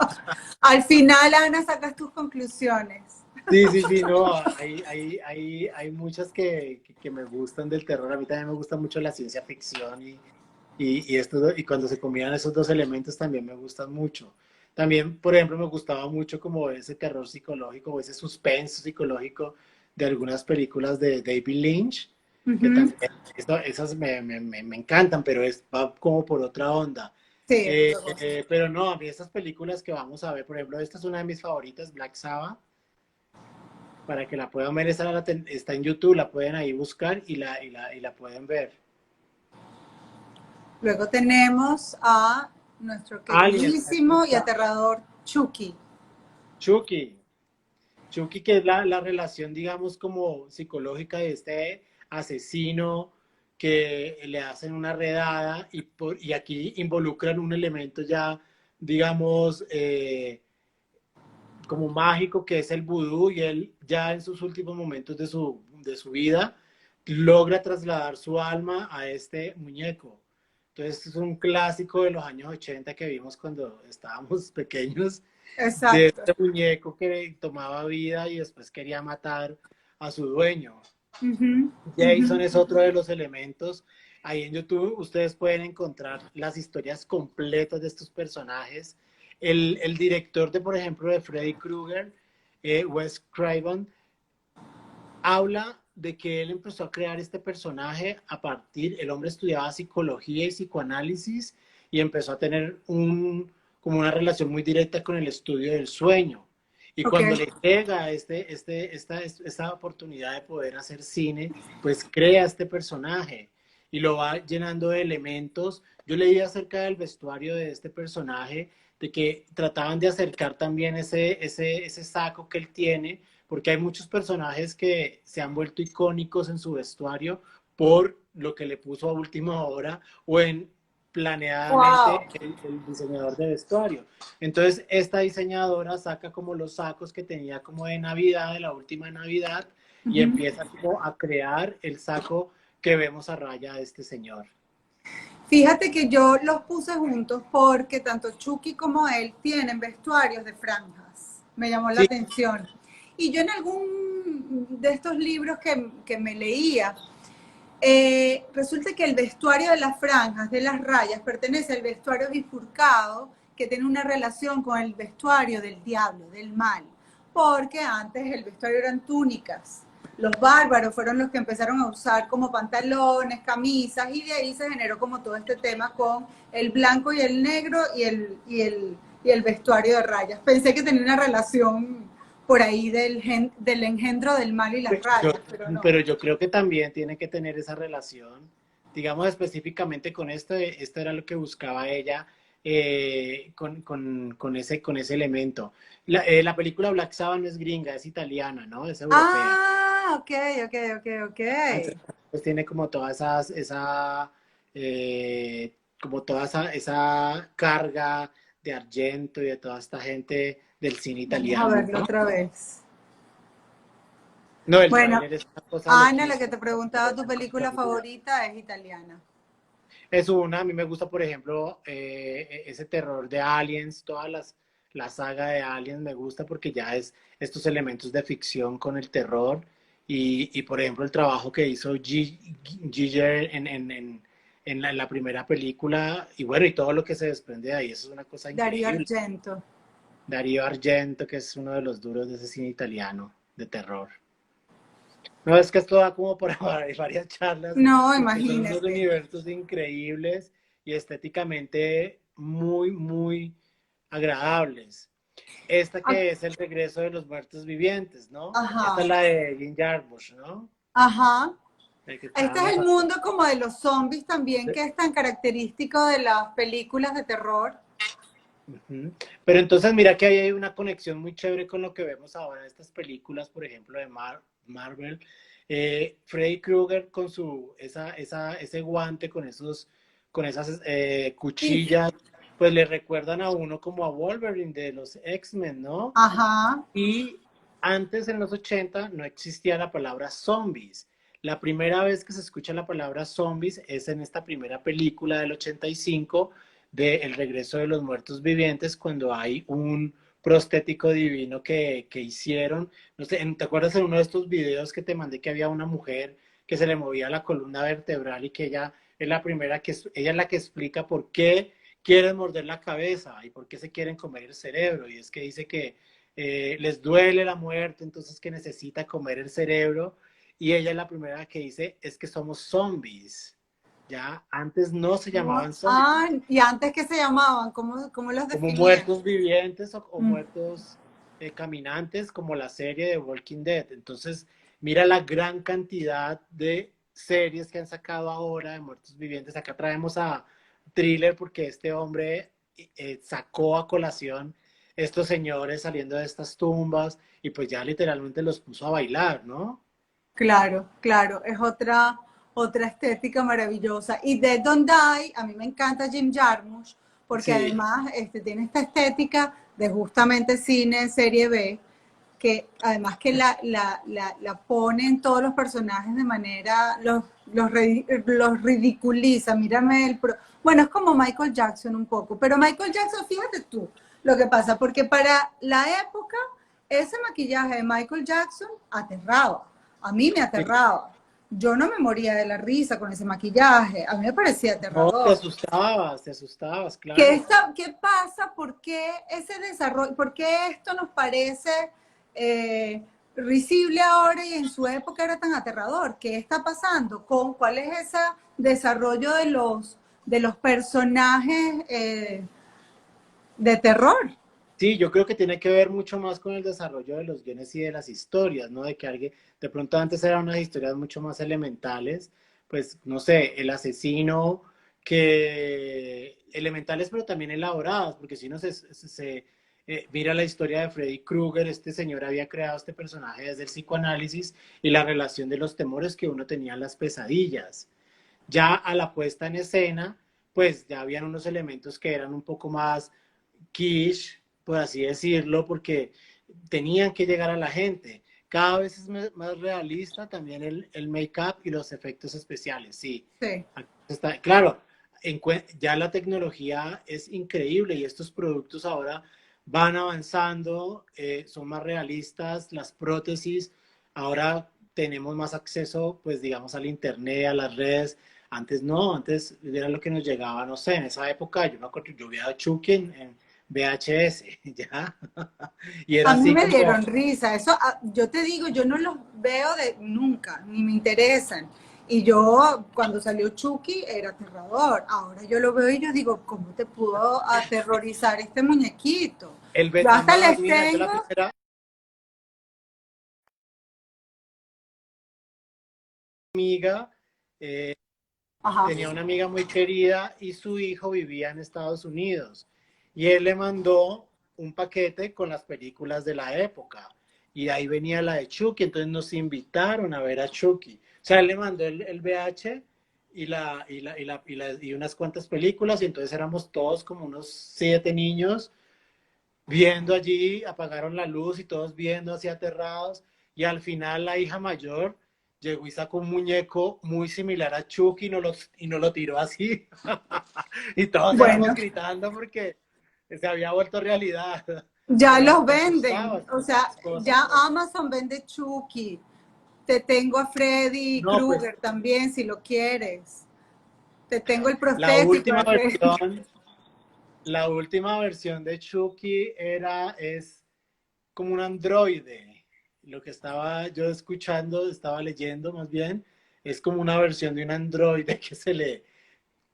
Al final, Ana, sacas tus conclusiones. Sí, sí, sí, no, hay muchas que me gustan del terror. A mí también me gusta mucho la ciencia ficción y cuando se combinan esos dos elementos también me gustan mucho. También, por ejemplo, me gustaba mucho como ese terror psicológico o ese suspenso psicológico de algunas películas de David Lynch, Uh que -huh. también esas me encantan, pero va como por otra onda. Sí, es otra cosa. Pero no, a mí estas películas que vamos a ver, por ejemplo, esta es una de mis favoritas, Black Sabbath, para que la puedan ver, está en YouTube, la pueden ahí buscar y la pueden ver. Luego tenemos a nuestro Alien, queridísimo y aterrador Chucky. Chucky. Chucky, que es la relación, digamos, como psicológica de este asesino que le hacen una redada y aquí involucran un elemento ya, digamos, como mágico que es el vudú y él ya en sus últimos momentos de su vida logra trasladar su alma a este muñeco. Entonces es un clásico de los años 80 que vimos cuando estábamos pequeños, de Exacto. este muñeco que tomaba vida y después quería matar a su dueño. Uh -huh, uh Jason -huh. es otro de los elementos. Ahí en YouTube ustedes pueden encontrar las historias completas de estos personajes. El director de, por ejemplo, de Freddy Krueger, Wes Craven, habla de que él empezó a crear este personaje a partir, el hombre estudiaba psicología y psicoanálisis y empezó a tener como una relación muy directa con el estudio del sueño. Y Ok. cuando le llega esta oportunidad de poder hacer cine, pues crea este personaje y lo va llenando de elementos. Yo leí acerca del vestuario de este personaje, de que trataban de acercar también ese saco que él tiene, porque hay muchos personajes que se han vuelto icónicos en su vestuario por lo que le puso a última hora o en Wow. planeadamente el diseñador de vestuario. Entonces, esta diseñadora saca como los sacos que tenía como de Navidad, de la última Navidad, y Ujú. empieza como a crear el saco que vemos a raya de este señor. Fíjate que yo los puse juntos porque tanto Chucky como él tienen vestuarios de franjas. Me llamó la Sí, atención. Y yo en algún de estos libros que me leía, resulta que el vestuario de las franjas, de las rayas, pertenece al vestuario bifurcado que tiene una relación con el vestuario del diablo, del mal. Porque antes el vestuario eran túnicas. Los bárbaros fueron los que empezaron a usar como pantalones, camisas, y de ahí se generó como todo este tema con el blanco y el negro y el vestuario de rayas. Pensé que tenía una relación por ahí del engendro del mal y las yo, rayas, pero no. pero yo creo que también tiene que tener esa relación, digamos específicamente con esto, esto era lo que buscaba ella con ese elemento. La película Black Sabbath no es gringa, es italiana, ¿no? Es europea. Ah, ok, ok, ok, ok. Entonces, pues tiene como todas como toda esa carga de Argento y de toda esta gente del cine Vamos a italiano, verlo ¿no? otra vez. No, el Bueno, tráiler es una cosa Ana, la que loquísima. te preguntaba, tu película favorita es italiana. Es una, a mí me gusta, por ejemplo, ese terror de Aliens, la saga de Aliens me gusta porque ya es estos elementos de ficción con el terror y por ejemplo, el trabajo que hizo Giger en la primera película y bueno, y todo lo que se desprende de ahí, eso es una cosa Darío increíble. Argento. Darío Argento, que es uno de los duros de ese cine italiano de terror. No, es que esto da como para varias charlas, No, porque son unos imagínate. universos increíbles y estéticamente muy, muy agradables. Esta Ah, que es El regreso de los muertos vivientes, ¿no? Esta es ajá, la de Jim Jarmusch, ¿no? ajá. El que Este es estábamos el hablando. mundo como de los zombies también, que es tan característico de las películas de terror. Ujú. Pero entonces mira que ahí hay una conexión muy chévere con lo que vemos ahora en estas películas, por ejemplo, de Marvel. Freddy Krueger con ese guante, con esas Sí, cuchillas, pues le recuerdan a uno como a Wolverine de los X-Men, ¿no? ajá. Y antes, en los 80 no existía la palabra zombies. La primera vez que se escucha la palabra zombies es en esta primera película del 85 de El regreso de los muertos vivientes, cuando hay un prostético divino que hicieron. No sé, ¿te acuerdas en uno de estos videos que te mandé que había una mujer que se le movía la columna vertebral y que ella es la primera ella es la que explica por qué quieren morder la cabeza y por qué se quieren comer el cerebro? Y es que dice que les duele la muerte, entonces que necesita comer el cerebro. Y ella es la primera que dice, es que somos zombies. Ya antes no se llamaban zombies, Ah, ¿y antes qué se llamaban? ¿Cómo los como definían? muertos vivientes o Mm. muertos caminantes, como la serie de Walking Dead. Entonces, mira la gran cantidad de series que han sacado ahora de muertos vivientes. Acá traemos a Thriller porque este hombre sacó a colación estos señores saliendo de estas tumbas y pues ya literalmente los puso a bailar, ¿no? Claro, claro, es otra estética maravillosa. Y Dead Don't Die, a mí me encanta Jim Jarmusch, porque Sí, además tiene esta estética de justamente cine, serie B, que además que la pone en todos los personajes de manera, los ridiculiza, mírame Bueno, es como Michael Jackson un poco, pero Michael Jackson, fíjate tú lo que pasa, porque para la época, ese maquillaje de Michael Jackson aterraba, a mí me aterraba. Yo no me moría de la risa con ese maquillaje, a mí me parecía no, aterrador. te asustabas, ¿Qué, claro. qué pasa? ¿Por qué ese desarrollo? ¿Por qué esto nos parece? risible ahora y en su época era tan aterrador. ¿Qué está pasando? ¿Cuál es ese desarrollo de los personajes de terror? Sí, yo creo que tiene que ver mucho más con el desarrollo de los guiones y de las historias, ¿no? De que alguien, de pronto antes eran unas historias mucho más elementales, pues, no sé, el asesino, que elementales pero también elaboradas, porque si uno mira la historia de Freddy Krueger, este señor había creado este personaje desde el psicoanálisis y la relación de los temores que uno tenía en las pesadillas. Ya a la puesta en escena, pues ya habían unos elementos que eran un poco más quiche, por así decirlo, porque tenían que llegar a la gente. Cada vez es más realista también el make-up y los efectos especiales, sí. Sí. Está, claro, ya la tecnología es increíble y estos productos ahora van avanzando, son más realistas, las prótesis, ahora tenemos más acceso, pues digamos, al internet, a las redes. Antes no, antes era lo que nos llegaba, no sé, en esa época yo me acuerdo, yo veía a Chucky en VHS, ¿ya? Y era A mí así me como, dieron risa, eso, yo te digo, yo no los veo de nunca, ni me interesan. Y yo, cuando salió Chucky, era aterrador. Ahora yo lo veo y yo digo, ¿cómo te pudo aterrorizar este muñequito? Yo hasta Además, les mira, yo la tengo, primera amiga, ajá, tenía una amiga muy querida y su hijo vivía en Estados Unidos y él le mandó un paquete con las películas de la época y ahí venía la de Chucky, entonces nos invitaron a ver a Chucky. O sea, él le mandó el VH y unas cuantas películas y entonces éramos todos como unos 7 niños viendo allí, apagaron la luz y todos viendo así aterrados y al final la hija mayor llegó y sacó un muñeco muy similar a Chucky y no lo tiró así. Y todos éramos bueno, gritando porque se había vuelto realidad. ya Pero los te asustabas venden. O con sea, esas cosas, ya ¿no? Amazon vende Chucky. Te tengo a Freddy No, pues Krueger también, si lo quieres. Te tengo el la prostético última de Freddy. versión, la última versión de Chucky es como un androide. Lo que estaba yo escuchando, estaba leyendo más bien, es como una versión de un androide que se le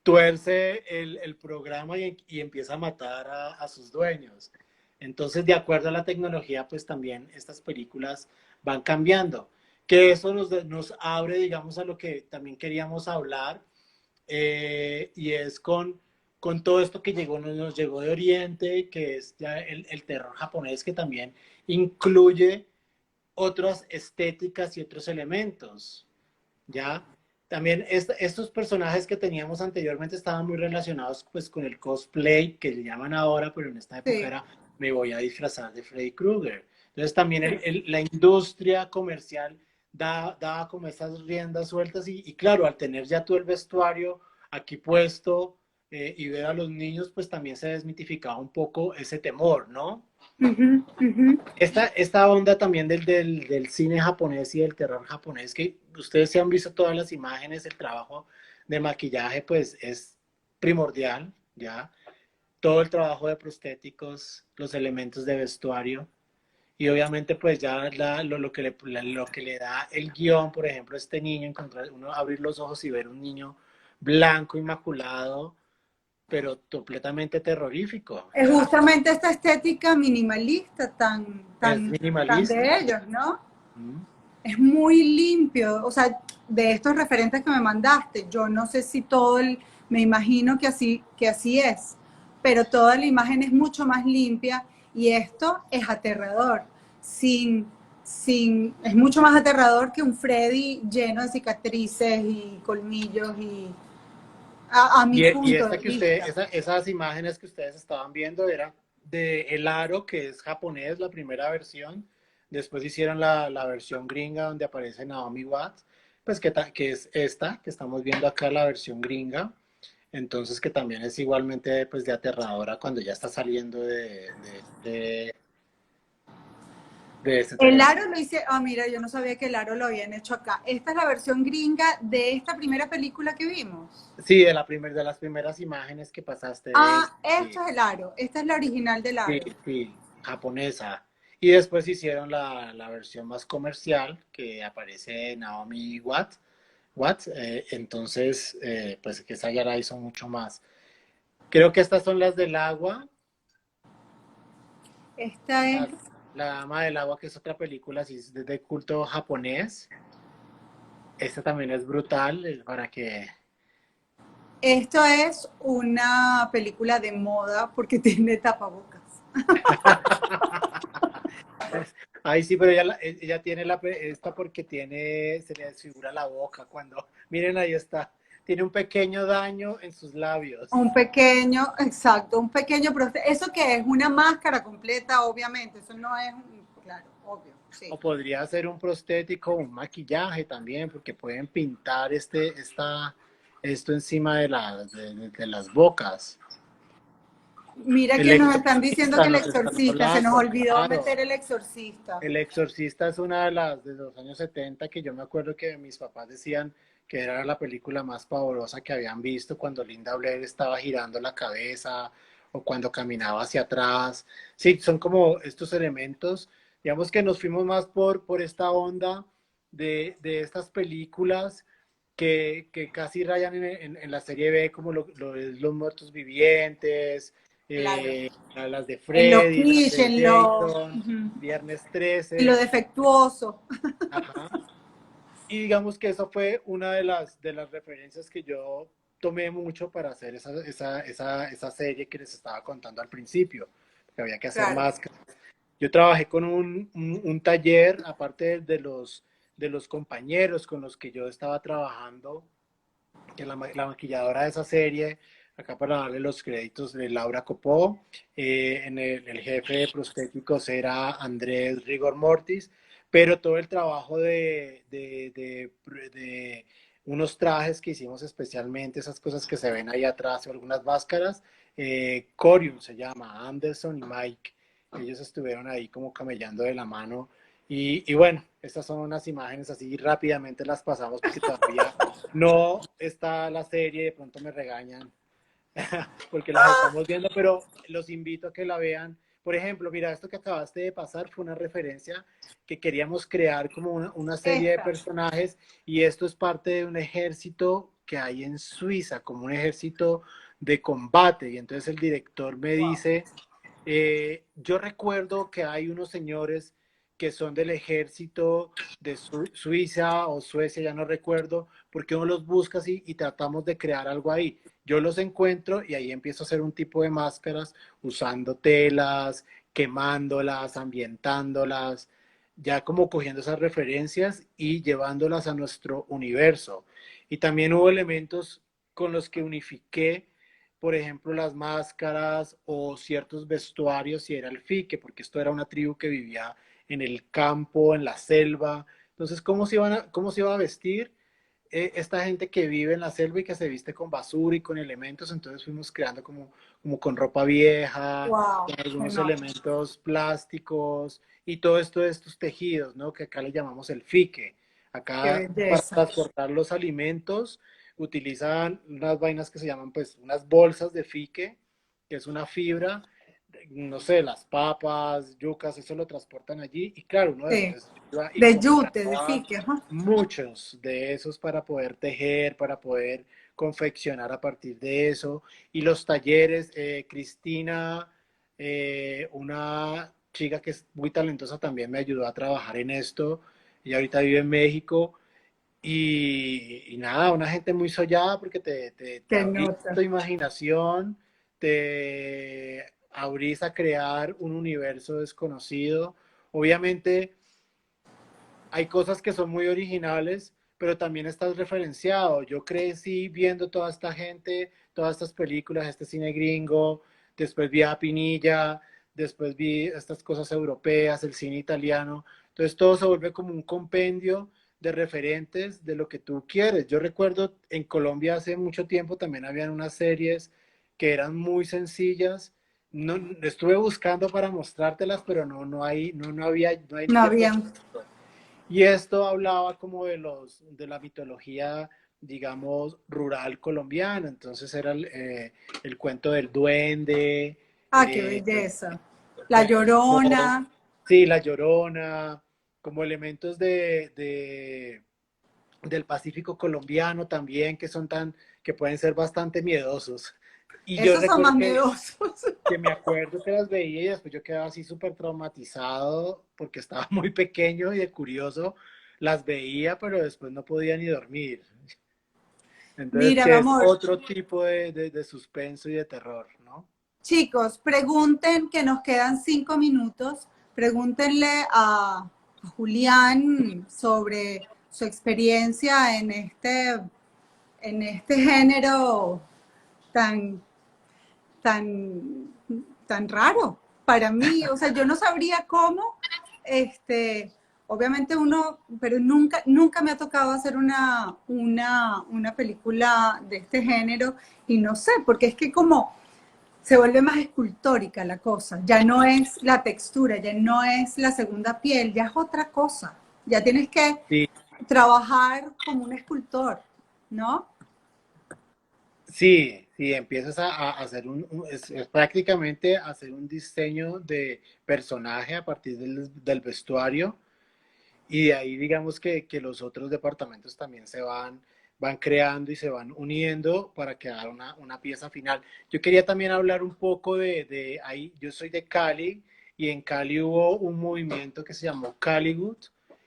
tuerce el programa y empieza a matar a sus dueños. Entonces, de acuerdo a la tecnología, pues también estas películas van cambiando. Que eso nos abre, digamos, a lo que también queríamos hablar, y es con todo esto que nos llegó de Oriente, que es ya el terror japonés, que también incluye otras estéticas y otros elementos, ¿ya? También estos personajes que teníamos anteriormente estaban muy relacionados pues con el cosplay, que le llaman ahora, pero en esta época Sí, era me voy a disfrazar de Freddy Krueger. Entonces también sí. la industria comercial daba como esas riendas sueltas y claro, al tener ya todo el vestuario aquí puesto, y ver a los niños, pues también se desmitificaba un poco ese temor, ¿no? Ujú, ujú. Esta onda también del cine japonés y del terror japonés, que ustedes se han visto todas las imágenes, el trabajo de maquillaje, pues es primordial, ¿ya? Todo el trabajo de prostéticos, los elementos de vestuario, y obviamente pues ya lo que le da el guión, por ejemplo, a este niño, encontrar, uno abrir los ojos y ver un niño blanco, inmaculado, pero completamente terrorífico, Es ¿ya? justamente esta estética minimalista Es tan minimalista. de ellos, ¿no? ¿Mm? Es muy limpio, o sea, de estos referentes que me mandaste, yo no sé si me imagino que así es, pero toda la imagen es mucho más limpia y esto es aterrador, sin, es mucho más aterrador que un Freddy lleno de cicatrices y colmillos y a mi Y punto esta de que vista. esas imágenes que ustedes estaban viendo era de El Aro, que es japonés, la primera versión. Después hicieron la versión gringa donde aparece Naomi Watts, pues que es esta que estamos viendo acá, la versión gringa. Entonces que también es igualmente pues de aterradora cuando ya está saliendo de ese El terreno. aro lo hice, mira, yo no sabía que el aro lo habían hecho acá. Esta es la versión gringa de esta primera película que vimos. Sí, de las primeras imágenes que pasaste de ella. Ah, esto Sí, es el aro, esta es la original del sí, aro. sí, japonesa. Y después hicieron la versión más comercial que aparece Naomi Watts, entonces, pues que esa ya la hizo mucho más. Creo que estas son las del agua, Esta es, la Dama del Agua, que es otra película así de culto japonés. Esta también es brutal, para que... esto es una película de moda porque tiene tapabocas. Ay, sí, pero ella tiene esta porque se le desfigura la boca cuando, miren, ahí está, tiene un pequeño daño en sus labios. Un pequeño, exacto, un pequeño proceso. ¿Eso que es? Una máscara completa, obviamente. Eso no es, claro, obvio, sí. O podría ser un prostético, un maquillaje también, porque pueden pintar esto encima de las bocas. Mira El que nos están diciendo exorcista que el nos están exorcista, se nos hablando, olvidó claro. meter el exorcista. El Exorcista es una de los años 70 que yo me acuerdo que mis papás decían que era la película más pavorosa que habían visto cuando Linda Blair estaba girando la cabeza o cuando caminaba hacia atrás. Sí, son como estos elementos, digamos que nos fuimos más por esta onda de estas películas que casi rayan en la serie B, como lo es Los Muertos Vivientes, Claro. las de En lo Freddy, las quiche, de en lo, Jason, Viernes en lo 13, defectuoso. ajá. Y digamos que eso fue una de las referencias que yo tomé mucho para hacer esa serie que les estaba contando al principio, que había que hacer Claro. más. Yo trabajé con un taller, aparte de los compañeros con los que yo estaba trabajando, que la maquilladora de esa serie, acá para darle los créditos, de Laura Copó, en el jefe de prostéticos era Andrés Rigor Mortis, pero todo el trabajo de unos trajes que hicimos especialmente, esas cosas que se ven ahí atrás, o algunas máscaras, Corium se llama, Anderson y Mike, ellos estuvieron ahí como camellando de la mano. Y bueno, estas son unas imágenes así, rápidamente las pasamos porque todavía no está la serie, de pronto me regañan porque las estamos viendo, pero los invito a que la vean. Por ejemplo, mira, esto que acabaste de pasar fue una referencia que queríamos crear como una serie de Esta. personajes, y esto es parte de un ejército que hay en Suiza, como un ejército de combate. Y entonces el director me Wow. dice, yo recuerdo que hay unos señores que son del ejército de Suiza o Suecia, ya no recuerdo, porque uno los busca así y tratamos de crear algo ahí. Yo los encuentro y ahí empiezo a hacer un tipo de máscaras usando telas, quemándolas, ambientándolas, ya como cogiendo esas referencias y llevándolas a nuestro universo. Y también hubo elementos con los que unifiqué, por ejemplo, las máscaras o ciertos vestuarios, si era el fique, porque esto era una tribu que vivía en el campo, en la selva. Entonces, cómo se iba a vestir? Esta gente que vive en la selva y que se viste con basura y con elementos, entonces fuimos creando como con ropa vieja, Wow. con algunos Enorme. elementos plásticos y todo esto de estos tejidos, ¿no? Que acá le llamamos el fique. Qué Acá para belleza. transportar los alimentos utilizan unas vainas que se llaman pues unas bolsas de fique, que es una fibra, no sé, las papas, yucas, eso lo transportan allí y claro, uno Sí. después iba y De yute, de compraba fique, ajá. muchos de esos para poder tejer, para poder confeccionar a partir de eso. Y los talleres, Cristina, una chica que es muy talentosa, también me ayudó a trabajar en esto. Y ahorita vive en México. Y nada, una gente muy sollada porque te Qué abrís tu nota. imaginación, te abrís a crear un universo desconocido. Obviamente hay cosas que son muy originales, pero también estás referenciado. Yo crecí viendo toda esta gente, todas estas películas, este cine gringo, después vi a Pinilla, después vi estas cosas europeas, el cine italiano. Entonces todo se vuelve como un compendio de referentes de lo que tú quieres. Yo recuerdo en Colombia hace mucho tiempo también habían unas series que eran muy sencillas. No, estuve buscando para mostrártelas, pero no hay No de habían. pretexto. Y esto hablaba como de la mitología, digamos, rural colombiana. Entonces era el cuento del duende, Ah, qué belleza. La el, Llorona. Sí, La Llorona, como elementos del Pacífico colombiano también, que son que pueden ser bastante miedosos. Y yo Esos son recuerdo más miedosos. que me acuerdo que las veía y después yo quedaba así súper traumatizado porque estaba muy pequeño y de curioso las veía, pero después no podía ni dormir. Entonces, Mira, mi que es amor, otro tipo de suspenso y de terror, ¿no? chicos, pregunten, que nos quedan 5 minutos, pregúntenle a Julián sobre su experiencia en este género tan, tan, tan raro para mí. O sea, yo no sabría cómo, este, obviamente uno, pero nunca me ha tocado hacer una película de este género y no sé, porque es que como se vuelve más escultórica la cosa, ya no es la textura, ya no es la segunda piel, ya es otra cosa, ya tienes que Sí, trabajar como un escultor, ¿no? sí, sí, empiezas a hacer es prácticamente hacer un diseño de personaje a partir del vestuario y de ahí digamos que los otros departamentos también van creando y se van uniendo para crear una pieza final. Yo quería también hablar un poco de ahí, yo soy de Cali y en Cali hubo un movimiento que se llamó Caliwood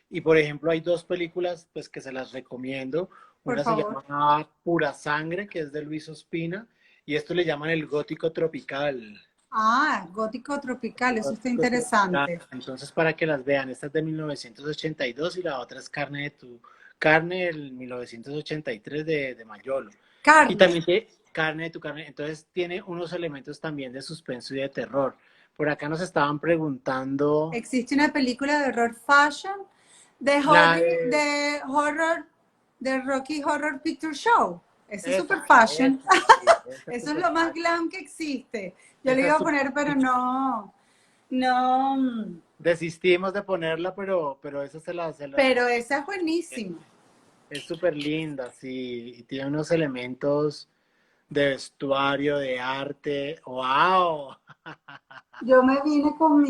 y por ejemplo hay dos películas pues que se las recomiendo. Por Una se favor. llama Pura Sangre, que es de Luis Ospina, y esto le llaman el gótico tropical. Ah, gótico tropical, eso está Gótico tropical. interesante. Entonces, para que las vean, esta es de 1982 y la otra es Carne de tu carne, el 1983 de Mayolo. Y Carne. también tiene Carne de tu carne, entonces tiene unos elementos también de suspenso y de terror. Por acá nos estaban preguntando Existe una película de horror fashion, la de de horror, de Rocky Horror Picture Show. Ese es super esa, fashion. sí, esa es Eso es super lo más fácil. glam que existe. Yo le Esa es iba a super poner, pero fácil. no, no. Desistimos de ponerla, pero esa Pero esa es buenísima. es súper linda, sí, y tiene unos elementos de vestuario, de arte. ¡Wow! Yo me vine con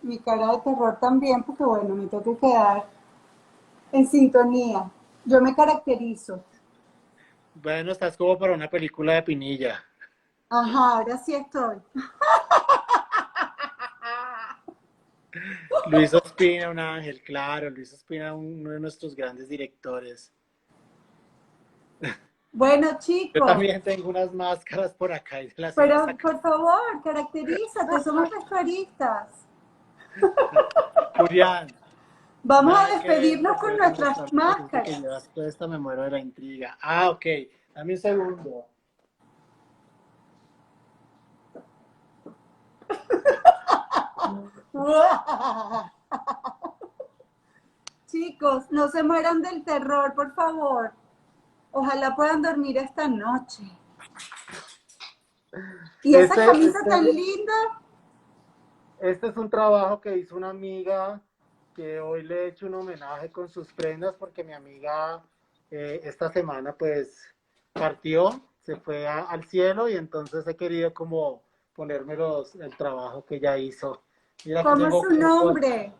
mi cara de terror también, porque bueno, me tengo que quedar en sintonía. Yo me caracterizo. Bueno, estás como para una película de Pinilla. Ajá, ahora sí estoy. Luis Ospina, un ángel, claro. Luis Ospina, uno de nuestros grandes directores. Bueno, Yo chicos, también tengo unas máscaras por acá y se las iba a pero sacar. por favor, caracterízate, somos vestuaristas. Julián, Vamos a nada que ver despedirnos lo con que vemos nuestras actualmente, desde que máscaras. llevas puesta me muero de la intriga. Ah, ok. Dame un segundo. Chicos, no se mueran del terror, por favor. Ojalá puedan dormir esta noche. Y esa Este, camisa tan este, linda, Este es un trabajo que hizo una amiga que hoy le he hecho un homenaje con sus prendas porque mi amiga esta semana pues partió, se fue al cielo y entonces he querido como ponerme el trabajo que ella hizo. Mira, aquí ¿cómo es tengo su Coco, nombre?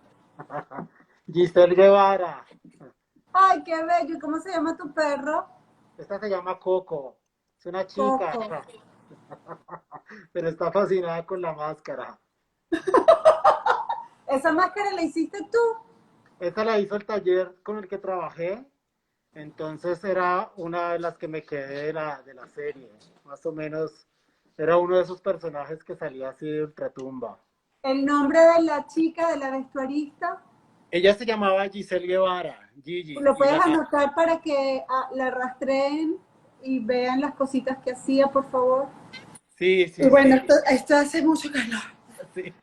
Giselle Guevara. Ay, qué bello. ¿Y cómo se llama tu perro? Esta se llama Coco, es una chica, Coco. pero está fascinada con la máscara. ¿Esa máscara la hiciste tú? Esta la hizo el taller con el que trabajé. Entonces era una de las que me quedé de la serie. Más o menos era uno de esos personajes que salía así de ultratumba. El nombre de la chica, de la vestuarista, Ella se llamaba Giselle Guevara, Gigi, lo y puedes anotar para que la rastreen y vean las cositas que hacía, por favor. sí, Y sí, bueno, sí, esto hace mucho calor. sí.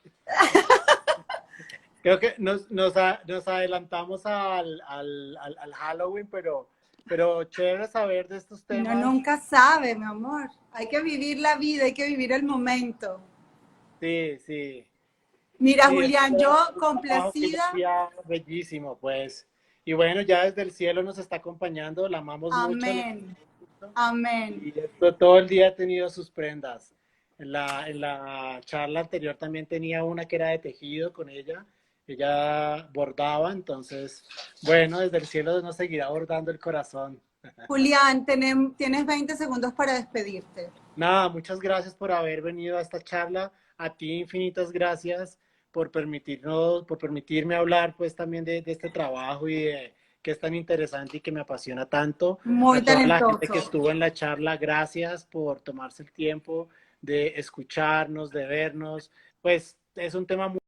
Creo que nos adelantamos al Halloween, pero chévere saber de estos Uno temas. nunca sabe, mi amor. Hay que vivir la vida, hay que vivir el momento. Sí, sí. Mira, Sí, Julián, yo es un trabajo que ella complacida. hacía bellísimo, pues. Y bueno, ya desde el cielo nos está acompañando, la amamos mucho, la Amén. queremos mucho, Amén. y esto todo el día ha tenido sus prendas. en la charla anterior también tenía una que era de tejido con ella. Ella bordaba, entonces, bueno, desde el cielo nos seguirá bordando el corazón. Julián, tienes 20 segundos para despedirte. Nada, muchas gracias por haber venido a esta charla. A ti infinitas gracias por permitirnos, por permitirme hablar pues también de este trabajo y de que es tan interesante y que me apasiona tanto. A Muy toda la gente que talentoso. estuvo en la charla, gracias por tomarse el tiempo de escucharnos, de vernos. Pues es un tema muy